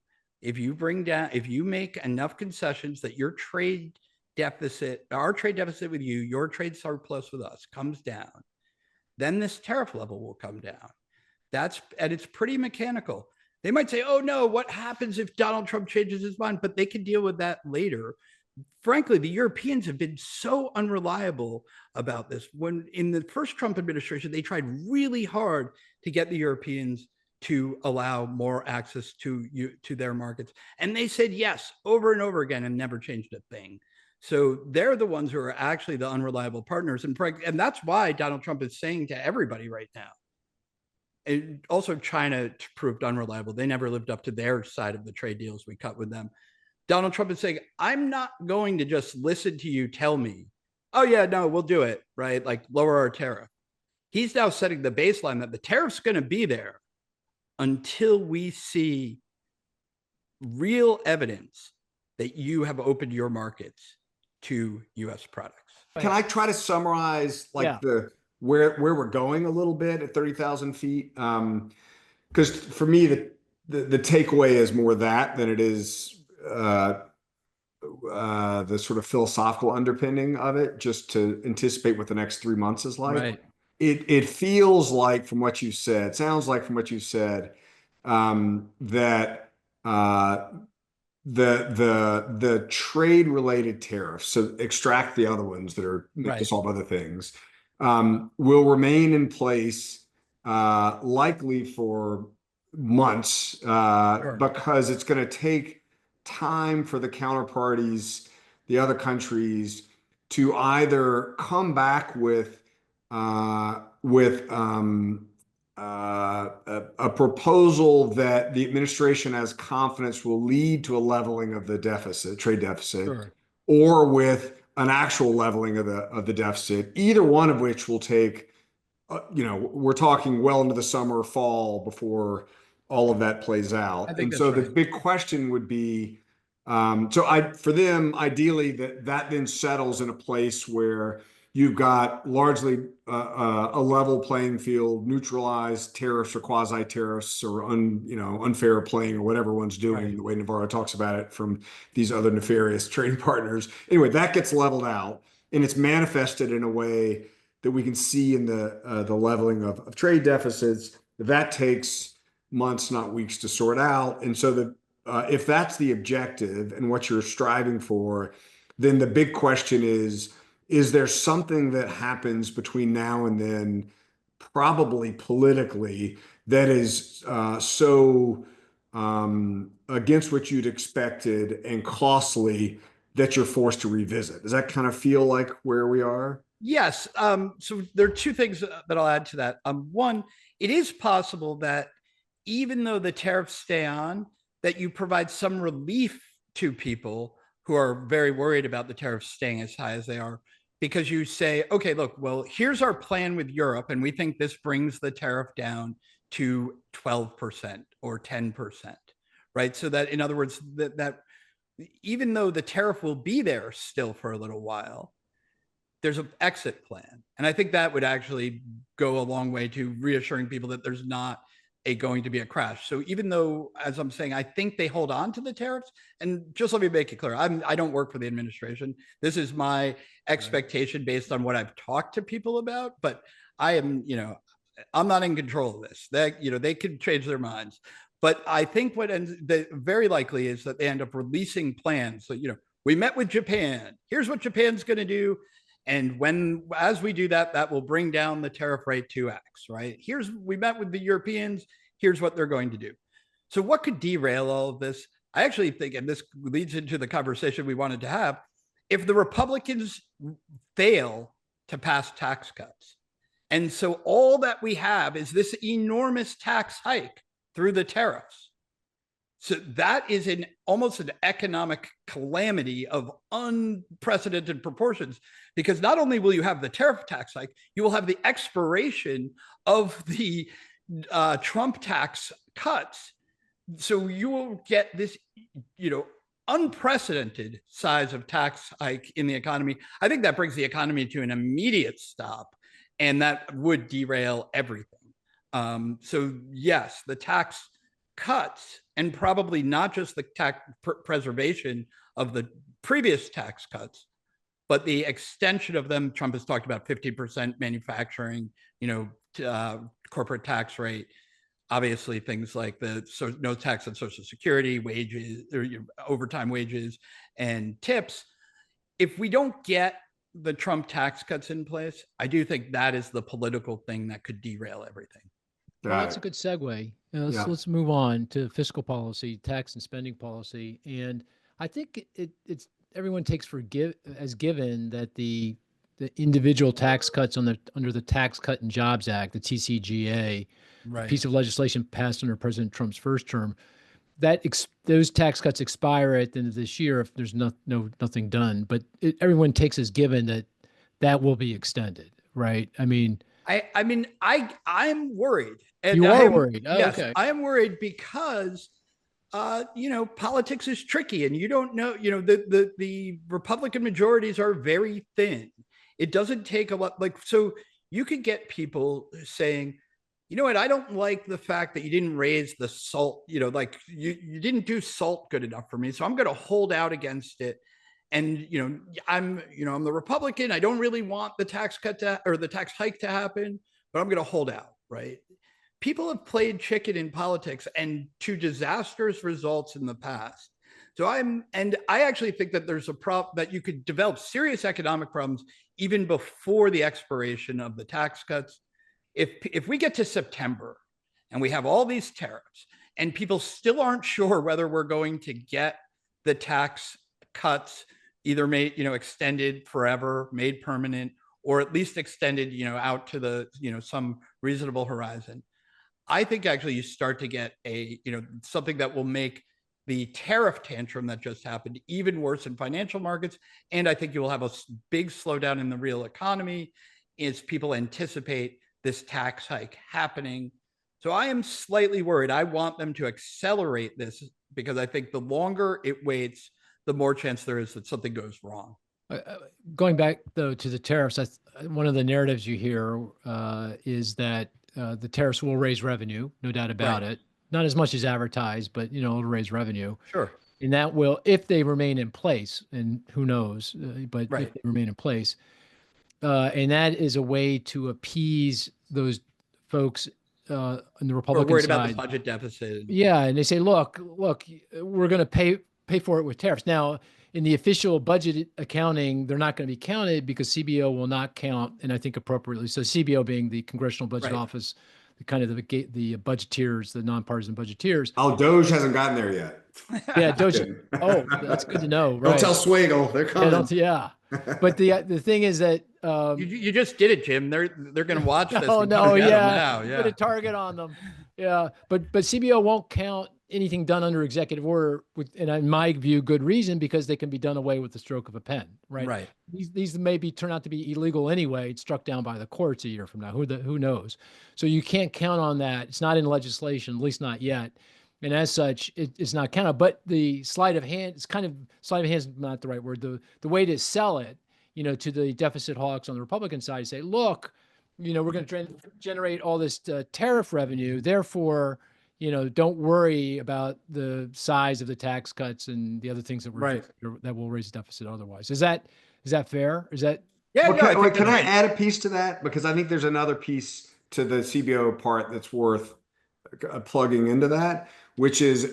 If you make enough concessions that our trade deficit with you, your trade surplus with us comes down, then this tariff level will come down. And it's pretty mechanical. They might say, oh no, what happens if Donald Trump changes his mind? But they can deal with that later. Frankly, the Europeans have been so unreliable about this. When in the first Trump administration, they tried really hard to get the Europeans to allow more access to their markets. And they said yes over and over again and never changed a thing. So they're the ones who are actually the unreliable partners. And that's why Donald Trump is saying to everybody right now, and also China proved unreliable. They never lived up to their side of the trade deals we cut with them. Donald Trump is saying, I'm not going to just listen to you tell me, oh yeah, no, we'll do it, right? Like lower our tariff. He's now setting the baseline that the tariff's going to be there until we see real evidence that you have opened your markets to U.S. products. Can I try to summarize where we're going a little bit at 30,000 feet? Because for me, the takeaway is more that than it is the sort of philosophical underpinning of it, just to anticipate what the next 3 months is like. Right. It feels like, from what you said, sounds like from what you said, that the trade related tariffs, so extract the other ones that are to solve other things, will remain in place, likely for months, because it's going to take time for the counterparties, the other countries, to either come back with a proposal that the administration has confidence will lead to a leveling of the deficit, trade deficit, or with an actual leveling of the deficit. Either one of which will take, we're talking well into the summer, fall before all of that plays out. And so the big question would be, for them, ideally, that then settles in a place where you've got largely a level playing field, neutralized tariffs or quasi tariffs or unfair playing or whatever one's doing, the way Navarro talks about it from these other nefarious trading partners. Anyway, that gets leveled out, and it's manifested in a way that we can see in the leveling of trade deficits. That takes months, not weeks, to sort out. And so if that's the objective and what you're striving for, then the big question is there something that happens between now and then, probably politically, that is so against what you'd expected and costly that you're forced to revisit? Does that kind of feel like where we are? Yes. So there are two things that I'll add to that. One, it is possible that even though the tariffs stay on, that you provide some relief to people who are very worried about the tariffs staying as high as they are, because you say, okay, look, well, here's our plan with Europe, and we think this brings the tariff down to 12% or 10%, right? So that, in other words, that even though the tariff will be there still for a little while, there's an exit plan. And I think that would actually go a long way to reassuring people that there's not going to be a crash. So even though, as I'm saying, I think they hold on to the tariffs, and just let me make it clear, I don't work for the administration. This is my expectation based on what I've talked to people about, but I am, I'm not in control of this. They could change their minds. But I think very likely is that they end up releasing plans. So, we met with Japan. Here's what Japan's going to do. And as we do that, that will bring down the tariff rate to X, right? We met with the Europeans. Here's what they're going to do. So what could derail all of this? I actually think, and this leads into the conversation we wanted to have, if the Republicans fail to pass tax cuts, and so all that we have is this enormous tax hike through the tariffs. So that is almost an economic calamity of unprecedented proportions, because not only will you have the tariff tax hike, you will have the expiration of the Trump tax cuts. So you will get this, unprecedented size of tax hike in the economy. I think that brings the economy to an immediate stop, and that would derail everything. So yes, the tax cuts, and probably not just the tax preservation of the previous tax cuts, but the extension of them. Trump has talked about 50% manufacturing, corporate tax rate, obviously things like no tax on Social Security, wages, or overtime wages and tips. If we don't get the Trump tax cuts in place, I do think that is the political thing that could derail everything. Well, that's a good segue. Let's move on to fiscal policy, tax and spending policy. And I think it's everyone takes as given that the individual tax cuts under the Tax Cut and Jobs Act, the TCJA, piece of legislation passed under President Trump's first term, those tax cuts expire at the end of this year if there's nothing done. But everyone takes as given that will be extended, right? I mean, I'm worried. And you are worried. Oh, yes, okay. I am worried because, politics is tricky, and you don't know, the Republican majorities are very thin. It doesn't take a lot. So you could get people saying, you know what, I don't like the fact that you didn't raise the SALT, you didn't do SALT good enough for me. So I'm going to hold out against it. And, I'm the Republican. I don't really want the tax cut or the tax hike to happen, but I'm going to hold out, right? People have played chicken in politics and to disastrous results in the past. So I actually think that there's a problem that you could develop serious economic problems even before the expiration of the tax cuts, if we get to September and we have all these tariffs and people still aren't sure whether we're going to get the tax cuts either made, extended forever, made permanent, or at least extended, out to the, some reasonable horizon, I think actually you start to get something that will make the tariff tantrum that just happened even worse in financial markets. And I think you will have a big slowdown in the real economy as people anticipate this tax hike happening. So I am slightly worried. I want them to accelerate this because I think the longer it waits, the more chance there is that something goes wrong. Going back though to the tariffs, one of the narratives you hear is that the tariffs will raise revenue, no doubt about it. Not as much as advertised, but it'll raise revenue. Sure. And that will, if they remain in place, and who knows, but if they remain in place, and that is a way to appease those folks on the Republican worried side. About the budget deficit. Yeah, and they say, look, we're going to pay for it with tariffs. Now, in the official budget accounting, they're not going to be counted because CBO will not count, and I think appropriately. So CBO being the Congressional Budget Office, the kind of the budgeteers, the nonpartisan budgeteers. Oh, Doge hasn't gotten there yet. Yeah, Doge. Oh, that's good to know. Right. Don't tell Swagel, they're coming. Yeah. But the thing is that you just did it, Jim. They're going to watch this. Oh no, yeah. Put a target on them. Yeah, but CBO won't count anything done under executive order with, and in my view, good reason, because they can be done away with the stroke of a pen, right? Right. These may turn out to be illegal anyway. It's struck down by the courts a year from now. Who knows? So you can't count on that. It's not in legislation, at least not yet. And as such, it's not counted. But the sleight of hand, it's kind of sleight of hand is not the right word. The way to sell it, to the deficit hawks on the Republican side, is say, look, we're going to generate all this tariff revenue. Therefore, don't worry about the size of the tax cuts and the other things that that will raise the deficit otherwise. Is that fair? Is that? Yeah. Well, can I add a piece to that? Because I think there's another piece to the CBO part that's worth plugging into that, which is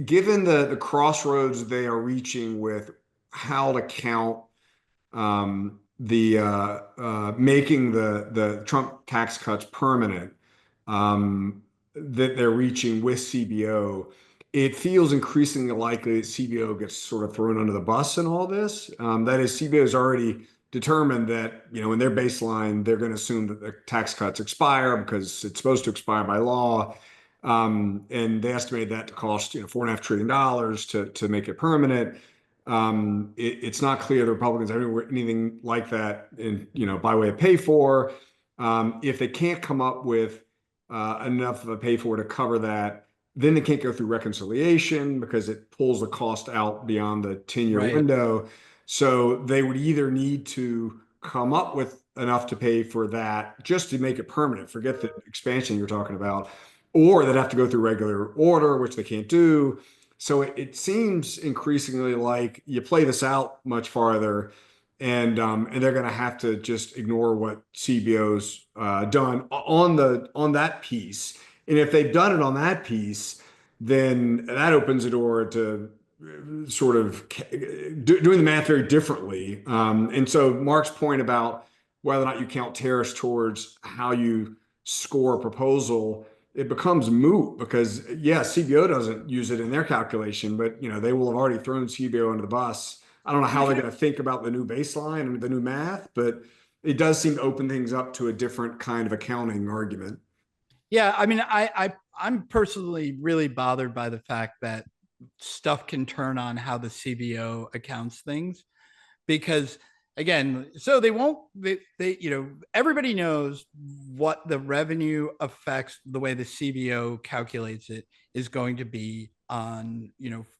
given the crossroads they are reaching with how to count making the Trump tax cuts permanent, that they're reaching with CBO, it feels increasingly likely that CBO gets sort of thrown under the bus in all this. That is, CBO has already determined that, in their baseline, they're going to assume that the tax cuts expire because it's supposed to expire by law. And they estimated that to cost, $4.5 trillion to make it permanent. It's not clear the Republicans have anything like that by way of pay for. If they can't come up with enough of a pay for to cover that, then they can't go through reconciliation because it pulls the cost out beyond the 10-year window. So they would either need to come up with enough to pay for that just to make it permanent, forget the expansion you're talking about, or they'd have to go through regular order, which they can't do. So it seems increasingly like you play this out much farther, and they're going to have to just ignore what CBO's done on that piece. And if they've done it on that piece, then that opens the door to sort of doing the math very differently. And so Mark's point about whether or not you count tariffs towards how you score a proposal, it becomes moot because, CBO doesn't use it in their calculation, but, they will have already thrown CBO under the bus. I don't know how they're going to think about the new baseline and the new math, but it does seem to open things up to a different kind of accounting argument. Yeah, I mean, I'm personally really bothered by the fact that stuff can turn on how the CBO accounts things, because again, so everybody knows what the revenue effects, the way the CBO calculates it, is going to be on,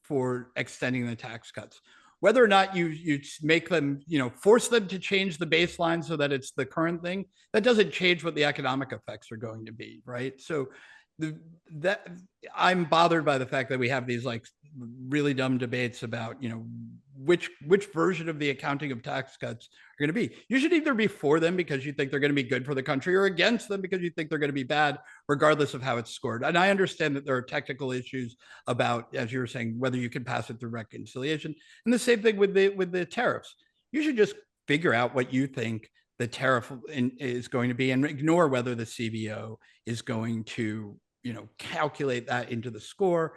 for extending the tax cuts. Whether or not you make them, force them to change the baseline so that it's the current thing, that doesn't change what the economic effects are going to be, right? So that I'm bothered by the fact that we have these like really dumb debates about, which version of the accounting of tax cuts are going to be. You should either be for them because you think they're going to be good for the country, or against them because you think they're going to be bad, regardless of how it's scored. And I understand that there are technical issues about, as you were saying, whether you can pass it through reconciliation. And the same thing with the tariffs. You should just figure out what you think the tariff is going to be, and ignore whether the CBO is going to, calculate that into the score.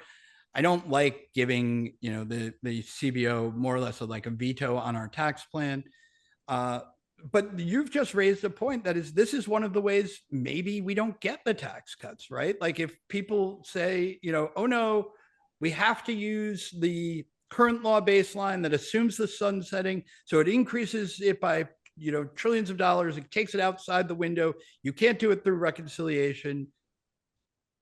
I don't like giving, the CBO more or less like a veto on our tax plan. But you've just raised a point that this is one of the ways maybe we don't get the tax cuts, right? Like if people say, oh no, we have to use the current law baseline that assumes the sunsetting, so it increases it by trillions of dollars, it takes it outside the window, you can't do it through reconciliation,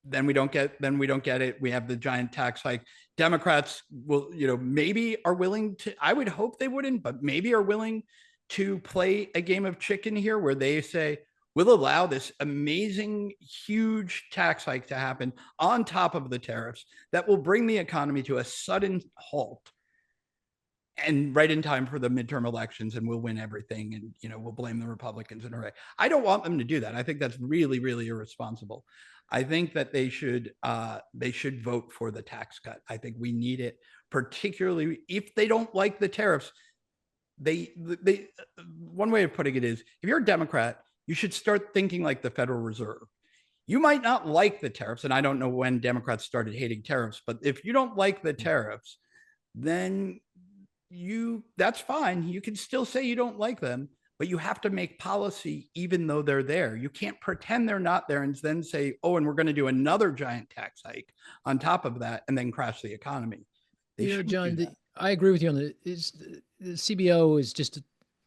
then we don't get it. We have the giant tax hike. Democrats will, maybe are willing to, I would hope they wouldn't, but maybe are willing to play a game of chicken here where they say, we'll allow this amazing, huge tax hike to happen on top of the tariffs that will bring the economy to a sudden halt, and right in time for the midterm elections, and we'll win everything, and we'll blame the Republicans and hooray. I don't want them to do that. I think that's really, really irresponsible. I think that they should vote for the tax cut. I think we need it, particularly if they don't like the tariffs. They one way of putting it is, if you're a Democrat, you should start thinking like the Federal Reserve. You might not like the tariffs, and I don't know when Democrats started hating tariffs, but if you don't like the tariffs, then that's fine. You can still say you don't like them, but you have to make policy even though they're there. You can't pretend they're not there and then say, oh, and we're going to do another giant tax hike on top of that and then crash the economy. John, I agree with you on the CBO is just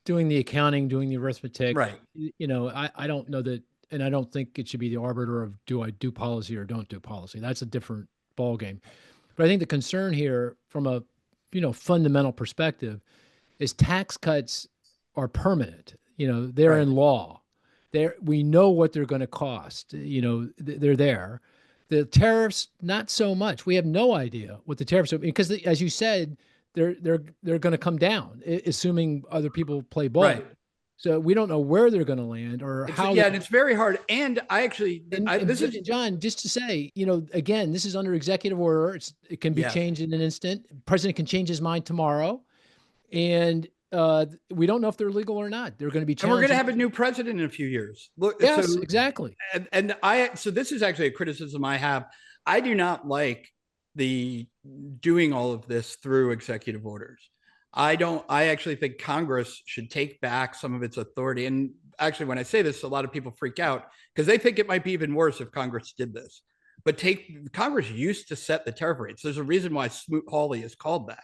doing the accounting, doing the arithmetic. Right. I don't know that, and I don't think it should be the arbiter of do I do policy or don't do policy. That's a different ballgame. But I think the concern here from a fundamental perspective is tax cuts are permanent. They're right. in law. We know what they're going to cost. They're there. The tariffs, not so much. We have no idea what the tariffs are, because as you said, they're going to come down, assuming other people play ball. Right. So we don't know where they're going to land or how. Yeah, and it's very hard. And I actually, John, just to say, again, this is under executive order. It can be changed in an instant. The president can change his mind tomorrow, and we don't know if they're legal or not. They're going to be challenged. And we're going to have a new president in a few years. Look, yes, exactly. So this is actually a criticism I have. I do not like the doing all of this through executive orders. I actually think Congress should take back some of its authority. And actually, when I say this, a lot of people freak out because they think it might be even worse if Congress did this. But Congress used to set the tariff rates. There's a reason why Smoot-Hawley is called that,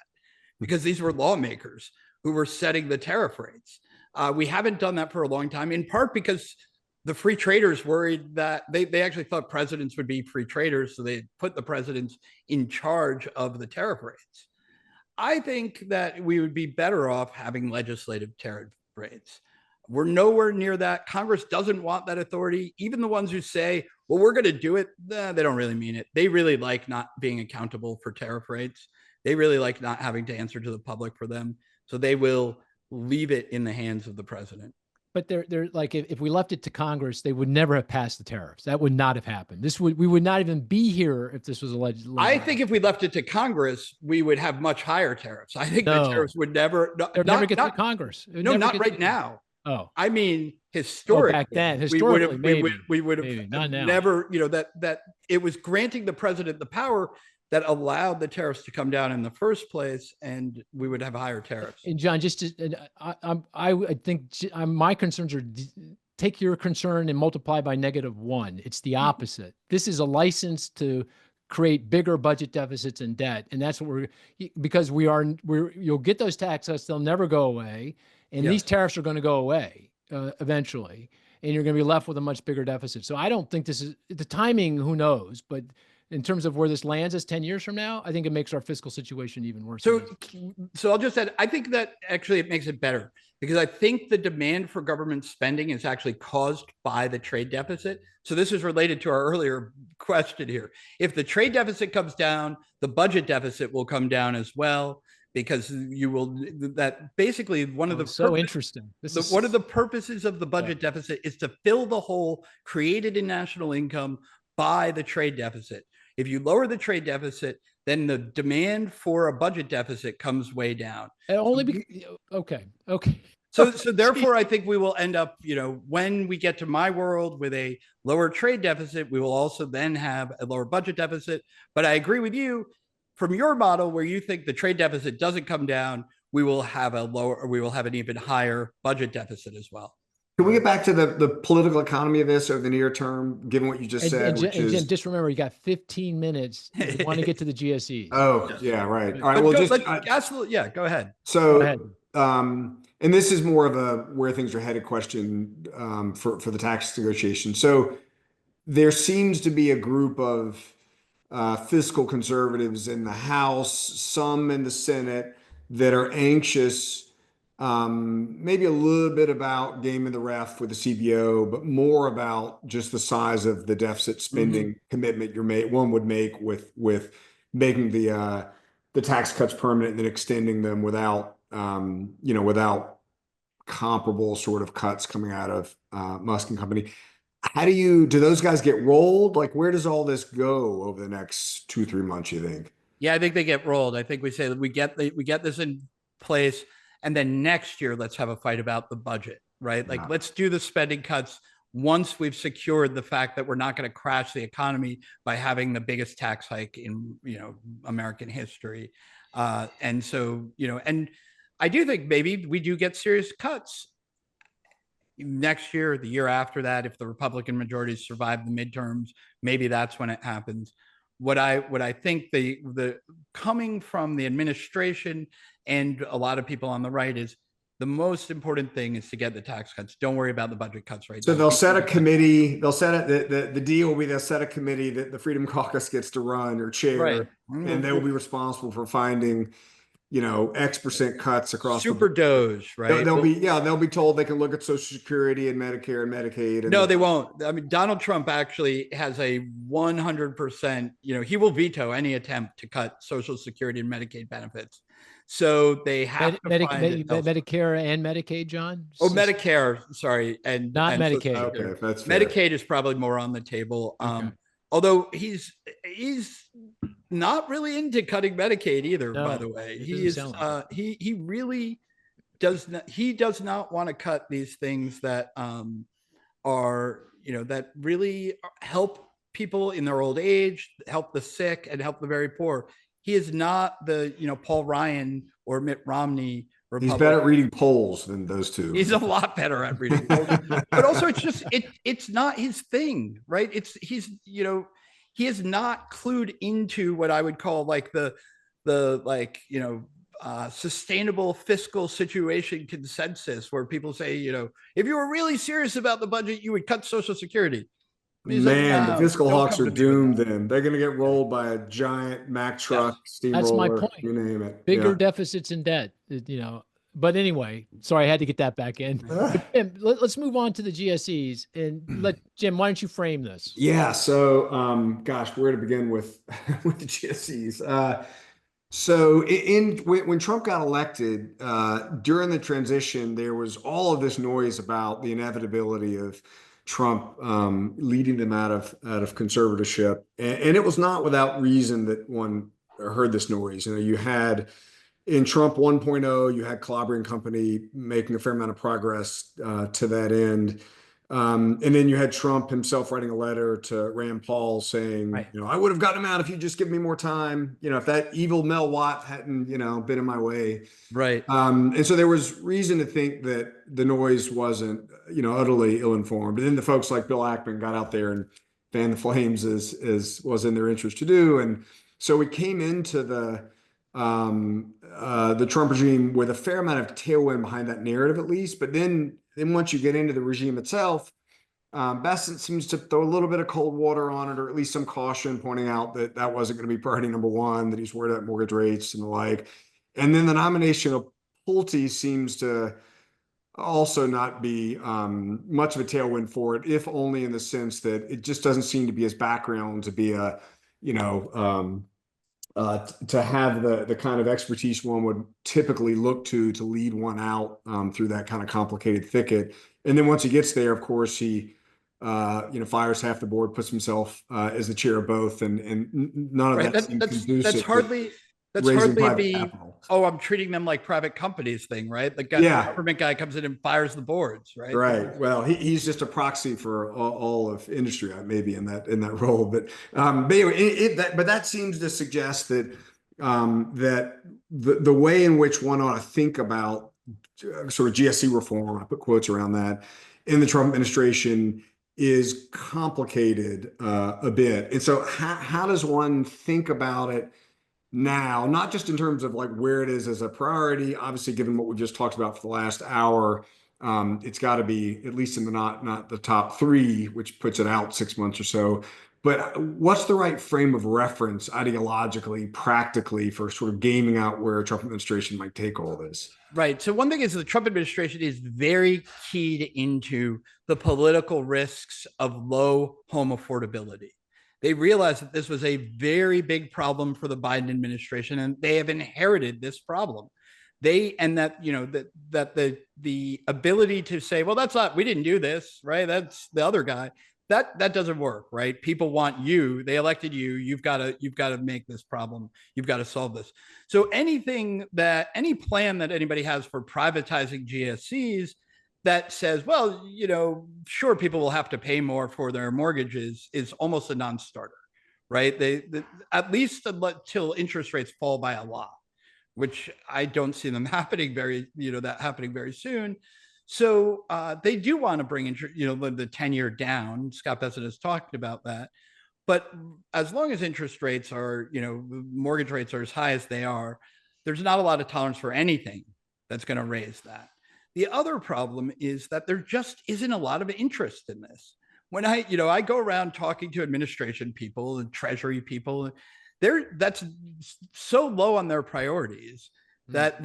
because these were lawmakers who were setting the tariff rates. We haven't done that for a long time, in part because the free traders worried that they actually thought presidents would be free traders. So they put the presidents in charge of the tariff rates. I think that we would be better off having legislative tariff rates. We're nowhere near that. Congress doesn't want that authority. Even the ones who say, well, we're going to do it, they don't really mean it. They really like not being accountable for tariff rates. They really like not having to answer to the public for them. So they will leave it in the hands of the president. But they're like, if we left it to Congress, they would never have passed the tariffs. That would not have happened. We would not even be here if this was a legislation. I think if we left it to Congress, we would have much higher tariffs. I think the tariffs would never get to Congress. Not right now. Oh, I mean, historically, back then, historically, we would have not now. Never, that it was granting the president the power that allowed the tariffs to come down in the first place, and we would have higher tariffs. And John, I think my concerns are take your concern and multiply by -1. It's the opposite. This is a license to create bigger budget deficits and debt, and that's what because you'll get those tax cuts; they'll never go away, and these tariffs are going to go away eventually, and you're going to be left with a much bigger deficit. So I don't think this is the timing. Who knows? But in terms of where this lands us 10 years from now, I think it makes our fiscal situation even worse. So I'll just add, I think that actually it makes it better, because I think the demand for government spending is actually caused by the trade deficit. So this is related to our earlier question here. If the trade deficit comes down, the budget deficit will come down as well, because that basically one of the interesting. One of the purposes of the budget deficit is to fill the hole created in national income by the trade deficit. If you lower the trade deficit, then the demand for a budget deficit comes way down. Okay. So therefore, I think we will end up, when we get to my world with a lower trade deficit, we will also then have a lower budget deficit. But I agree with you from your model where you think the trade deficit doesn't come down, we will have an even higher budget deficit as well. Can we get back to the political economy of this over the near term, given what you just said? Jim, just remember, you got 15 minutes. You want to get to the GSEs. Oh, yeah, right. All right. But Well, go ahead. So, Go ahead. And this is more of a where things are headed question for the tax negotiation. So there seems to be a group of fiscal conservatives in the House, some in the Senate, that are anxious, maybe a little bit about gaming the ref with the CBO, but more about just the size of the deficit spending commitment one would make with making the tax cuts permanent and then extending them without comparable sort of cuts coming out of Musk and company. How do those guys get rolled? Like, where does all this go over the next 2-3 months, you think? Yeah, I think they get rolled. I think we say that we get this in place, and then next year, let's have a fight about the budget, right? Like, let's do the spending cuts once we've secured the fact that we're not going to crash the economy by having the biggest tax hike in, American history. And so, and I do think maybe we do get serious cuts next year, the year after that, if the Republican majorities survive the midterms, maybe that's when it happens. What I think the coming from the administration and a lot of people on the right is the most important thing is to get the tax cuts. Don't worry about the budget cuts right now. So they'll set a committee. They'll set it. The deal will be they'll set a committee that the Freedom Caucus gets to run or chair, right. And they will be responsible for finding X% cuts across super doge, right? They'll be told they can look at Social Security and Medicare and Medicaid. No, they won't. I mean, Donald Trump actually has a 100%, he will veto any attempt to cut Social Security and Medicaid benefits. So they have Medicare and Medicaid, John? Oh, Medicare, sorry. And Medicaid. Okay, that's fair. Medicaid is probably more on the table. Although he's not really into cutting Medicaid either, by the way. He really does not want to cut these things that are, that really help people in their old age, help the sick, and help the very poor. He is not the, Paul Ryan or Mitt Romney Republican. He's better at reading polls than those two. He's a lot better at reading polls. But also it's not his thing, right? He is not clued into what I would call like the sustainable fiscal situation consensus, where people say, if you were really serious about the budget, you would cut Social Security. Man, the fiscal hawks are doomed then. They're going to get rolled by a giant Mack truck, steamroller. That's my point. You name it. Bigger deficits and debt, But anyway, sorry, I had to get that back in. Jim, let's move on to the GSEs and Jim, why don't you frame this? Yeah. So, where to begin with with the GSEs? So when Trump got elected, during the transition, there was all of this noise about the inevitability of Trump leading them out of conservatorship, and it was not without reason that one heard this noise. You had in Trump 1.0, you had Clobber and Company making a fair amount of progress to that end. And then you had Trump himself writing a letter to Rand Paul saying, right. I would have gotten him out if you just give me more time. If that evil Mel Watt hadn't, been in my way. Right. And so there was reason to think that the noise wasn't, utterly ill-informed. And then the folks like Bill Ackman got out there and fanned the flames as was in their interest to do. And so we came into the Trump regime with a fair amount of tailwind behind that narrative, at least. But then once you get into the regime itself, Bessent seems to throw a little bit of cold water on it, or at least some caution, pointing out that wasn't going to be priority number one, that he's worried about mortgage rates and the like. And then the nomination of Pulte seems to also not be much of a tailwind for it, if only in the sense that it just doesn't seem to be his background to be a, to have the kind of expertise one would typically look to lead one out through that kind of complicated thicket. And then once he gets there, of course, he fires half the board, puts himself as the chair of both, and none of that seems conducive. That's hardly the oh, I'm treating them like private companies thing, right? The government guy comes in and fires the boards, right? Right. Well, he's just a proxy for all of industry, maybe in that role. But anyway, that seems to suggest that that the way in which one ought to think about sort of GSE reform, I put quotes around that, in the Trump administration is complicated a bit. And so, how does one think about it now, not just in terms of like where it is as a priority? Obviously, given what we've just talked about for the last hour, it's got to be at least in the not the top three, which puts it out 6 months or so. But what's the right frame of reference ideologically, practically, for sort of gaming out where a Trump administration might take all this? Right. So one thing is the Trump administration is very keyed into the political risks of low home affordability. They realized that this was a very big problem for the Biden administration, and they have inherited this problem. The ability to say, well, that's not, we didn't do this, right? That's the other guy. That doesn't work, right? People want you, they elected you, you've got to make this problem, you've got to solve this. So any plan that anybody has for privatizing GSEs that says, well, sure, people will have to pay more for their mortgages is almost a non-starter, right? At least until interest rates fall by a lot, which I don't see them happening very soon. So they do want to bring the 10-year down. Scott Bessent has talked about that. But as long as interest rates are, mortgage rates are as high as they are, there's not a lot of tolerance for anything that's going to raise that. The other problem is that there just isn't a lot of interest in this. When I go around talking to administration people and treasury people, that's so low on their priorities that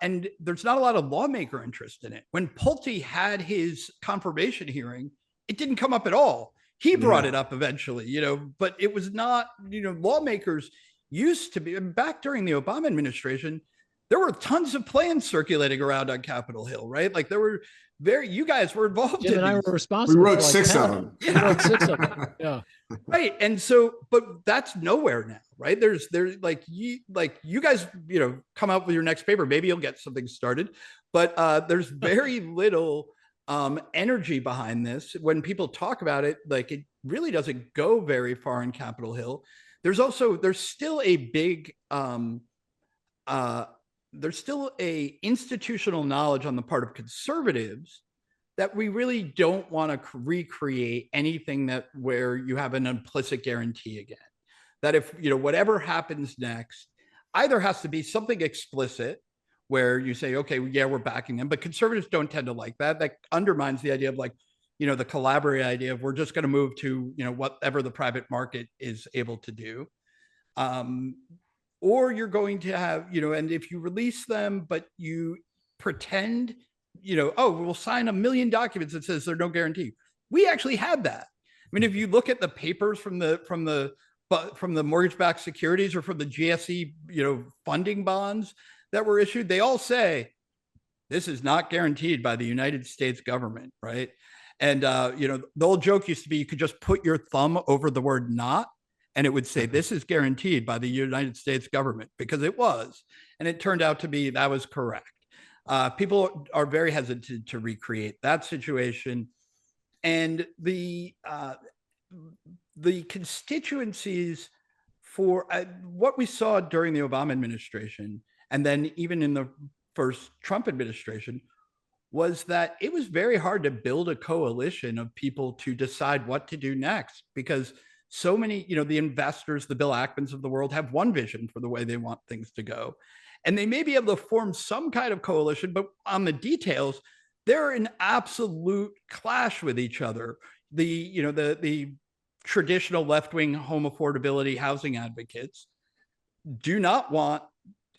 and there's not a lot of lawmaker interest in it. When Pulte had his confirmation hearing, it didn't come up at all. He brought it up eventually, but it was not, lawmakers used to be, back during the Obama administration, there were tons of plans circulating around on Capitol Hill, right? Like you guys were involved. Jim and I were responsible. We wrote 6 of them. Yeah. We wrote 6 of them. Yeah. Right. And so, but that's nowhere now, right? There's you guys, come out with your next paper. Maybe you'll get something started, but there's very little energy behind this. When people talk about it, it really doesn't go very far in Capitol Hill. There's still a big, there's still a institutional knowledge on the part of conservatives that we really don't want to recreate anything where you have an implicit guarantee again. That if, whatever happens next, either has to be something explicit where you say, okay, yeah, we're backing them, but conservatives don't tend to like that. That undermines the idea of the collaborative idea of we're just going to move to, whatever the private market is able to do. Or you're going to have, and if you release them, but you pretend, we'll sign 1 million documents that says there's no guarantee. We actually had that. I mean, if you look at the papers from the mortgage-backed securities or from the GSE, funding bonds that were issued, they all say this is not guaranteed by the United States government, right? And the old joke used to be you could just put your thumb over the word "not," and it would say this is guaranteed by the United States government, because it was, and it turned out to be that was correct. People are very hesitant to recreate that situation, and the constituencies for what we saw during the Obama administration, and then even in the first Trump administration, was that it was very hard to build a coalition of people to decide what to do next, because so many, the investors, the Bill Ackmans of the world, have one vision for the way they want things to go. And they may be able to form some kind of coalition, but on the details, they're in absolute clash with each other. The traditional left-wing home affordability housing advocates do not want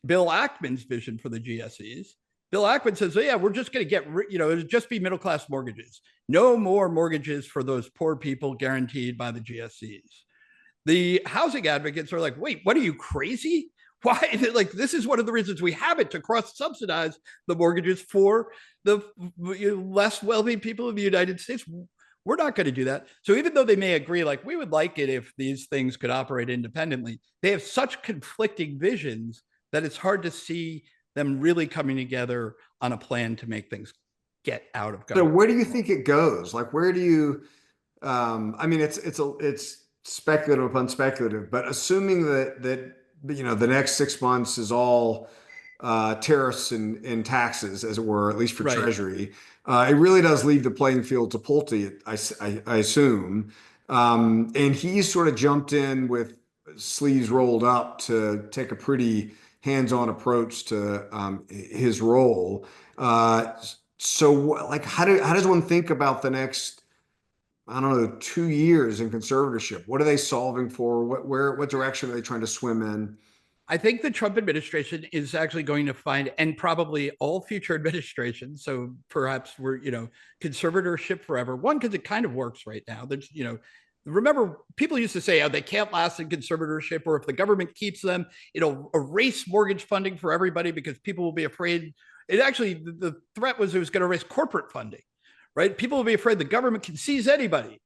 Bill Ackman's vision for the GSEs. Bill Ackman says, yeah, we're just going to get, it'll just be middle-class mortgages. No more mortgages for those poor people guaranteed by the GSEs. The housing advocates are like, wait, what are you, crazy? Why? This is one of the reasons we have it, to cross-subsidize the mortgages for the less wealthy people in the United States. We're not going to do that. So even though they may agree, we would like it if these things could operate independently, they have such conflicting visions that it's hard to see them really coming together on a plan to make things get out of government. So where do you think it goes? Like, where do you, I mean, it's speculative upon speculative, but assuming that the next 6 months is all tariffs and taxes, as it were, at least for Right. Treasury, it really does leave the playing field to Pulte, I assume. And he sort of jumped in with sleeves rolled up to take a pretty hands-on approach to his role. So, like, how does one think about the next, I don't know, 2 years in conservatorship? What are they solving for? What direction are they trying to swim in? I think the Trump administration is actually going to find, and probably all future administrations, so perhaps we're, conservatorship forever. One, because it kind of works right now. There's, remember, people used to say, oh, they can't last in conservatorship, or if the government keeps them, it'll erase mortgage funding for everybody because people will be afraid. It actually, the threat was it was going to erase corporate funding, right? People will be afraid the government can seize anybody.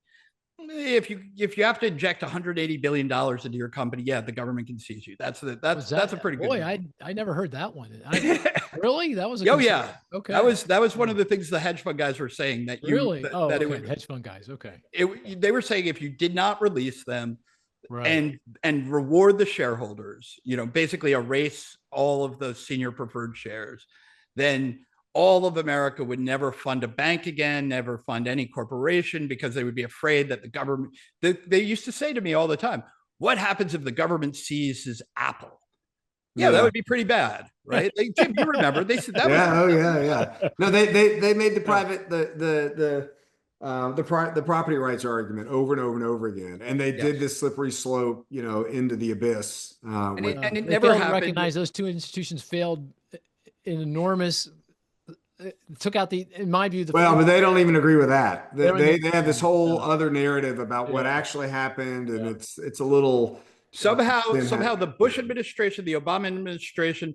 If you have to inject $180 billion into your company, yeah, the government can seize you. That's a pretty good. Boy, I never heard that one. Really? That was oh yeah. Okay. That was one of the things the hedge fund guys were saying that really. That it would, hedge fund guys. Okay. They were saying if you did not release them, right, and reward the shareholders, basically erase all of the senior preferred shares, then all of America would never fund a bank again, never fund any corporation, because they would be afraid that the government, they used to say to me all the time, what happens if the government seizes Apple? Yeah, that would be pretty bad, right? Jim, you remember, they said that yeah. No, they made the private, the property rights argument over and over and over again. And they did this slippery slope, into the abyss. And it they never failed to happened. recognize those two institutions failed in enormous, took out in my view, but they don't even agree with that. They have this whole other narrative about what actually happened, and it's a little somehow the Bush administration, the Obama administration,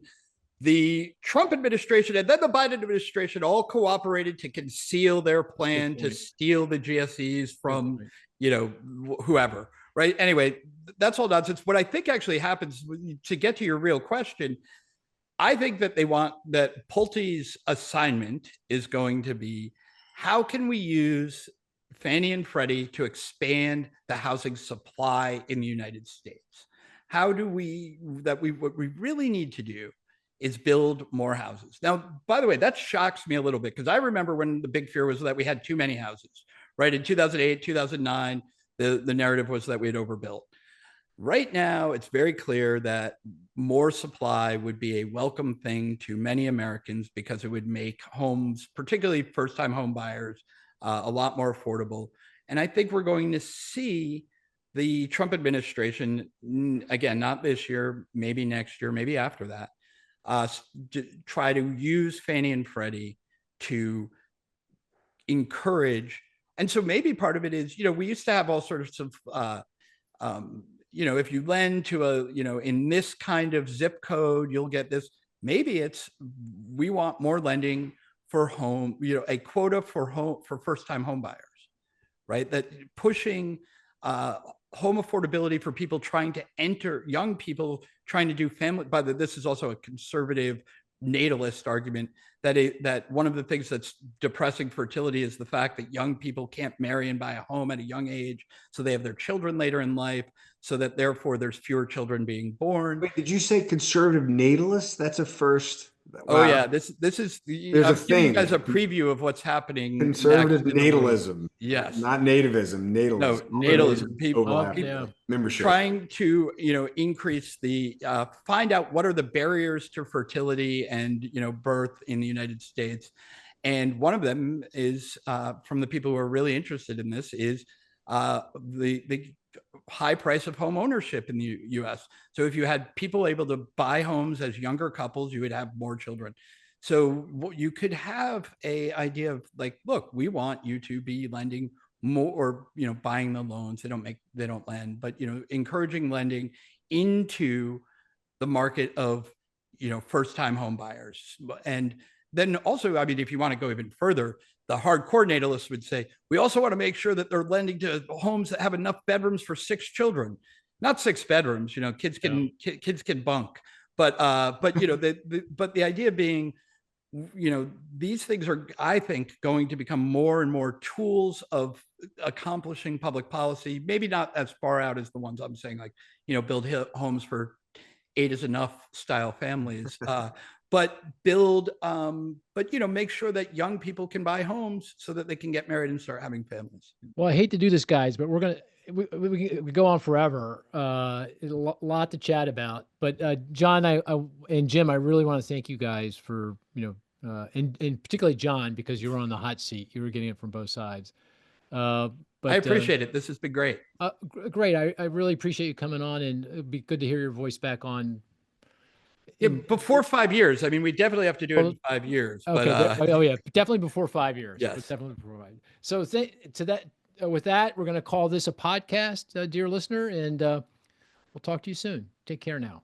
the Trump administration, and then the Biden administration all cooperated to conceal their plan to steal the GSEs from whoever, right? Anyway, that's all nonsense. What I think actually happens, to get to your real question, I think that they want that Pulte's assignment is going to be, how can we use Fannie and Freddie to expand the housing supply in the United States? How do what we really need to do is build more houses. Now, by the way, that shocks me a little bit, because I remember when the big fear was that we had too many houses, right? In 2008, 2009, the narrative was that we had overbuilt. Right now, it's very clear that more supply would be a welcome thing to many Americans, because it would make homes, particularly first-time home buyers, a lot more affordable. And I think we're going to see the Trump administration, again, not this year, maybe next year, maybe after that, try to use Fannie and Freddie to encourage. And so maybe part of it is, we used to have all sorts of, if you lend to in this kind of zip code, you'll get this. Maybe it's, we want more lending for home, a quota for first-time home buyers, right? That pushing home affordability for people trying to enter, young people trying to do family. By the way, this is also a conservative natalist argument that one of the things that's depressing fertility is the fact that young people can't marry and buy a home at a young age, so they have their children later in life, so that therefore there's fewer children being born. Wait, did you say conservative natalist? That's a first. Wow. Oh yeah, this is there's a thing as a preview of what's happening. Conservative natalism, yes, not nativism. Natalism. No, natalism. People membership trying to increase the find out what are the barriers to fertility and birth in the United States, and one of them is from the people who are really interested in this is the high price of home ownership in the US. So if you had people able to buy homes as younger couples, you would have more children. So you could have a idea of like, look, we want you to be lending more, or buying the loans. They don't lend, but encouraging lending into the market of first-time home buyers. And then also, I mean, if you want to go even further, the hardcore natalists would say, we also want to make sure that they're lending to homes that have enough bedrooms for 6 children, not 6 bedrooms. Kids can bunk, But but the idea being, these things are, I think, going to become more and more tools of accomplishing public policy. Maybe not as far out as the ones I'm saying, like, build homes for 8 is enough style families, but make sure that young people can buy homes so that they can get married and start having families. Well, I hate to do this, guys, but we go on forever. A lot to chat about. But John, and Jim, I really want to thank you guys for and particularly John, because you were on the hot seat. You were getting it from both sides. But I appreciate it. This has been great. Great. I really appreciate you coming on, and it'd be good to hear your voice back on. Before 5 years. I mean, we definitely have to do it in 5 years. Okay. But, oh yeah, definitely before 5 years. Yes. Definitely before 5 years. So with that, we're going to call this a podcast, dear listener, and we'll talk to you soon. Take care now.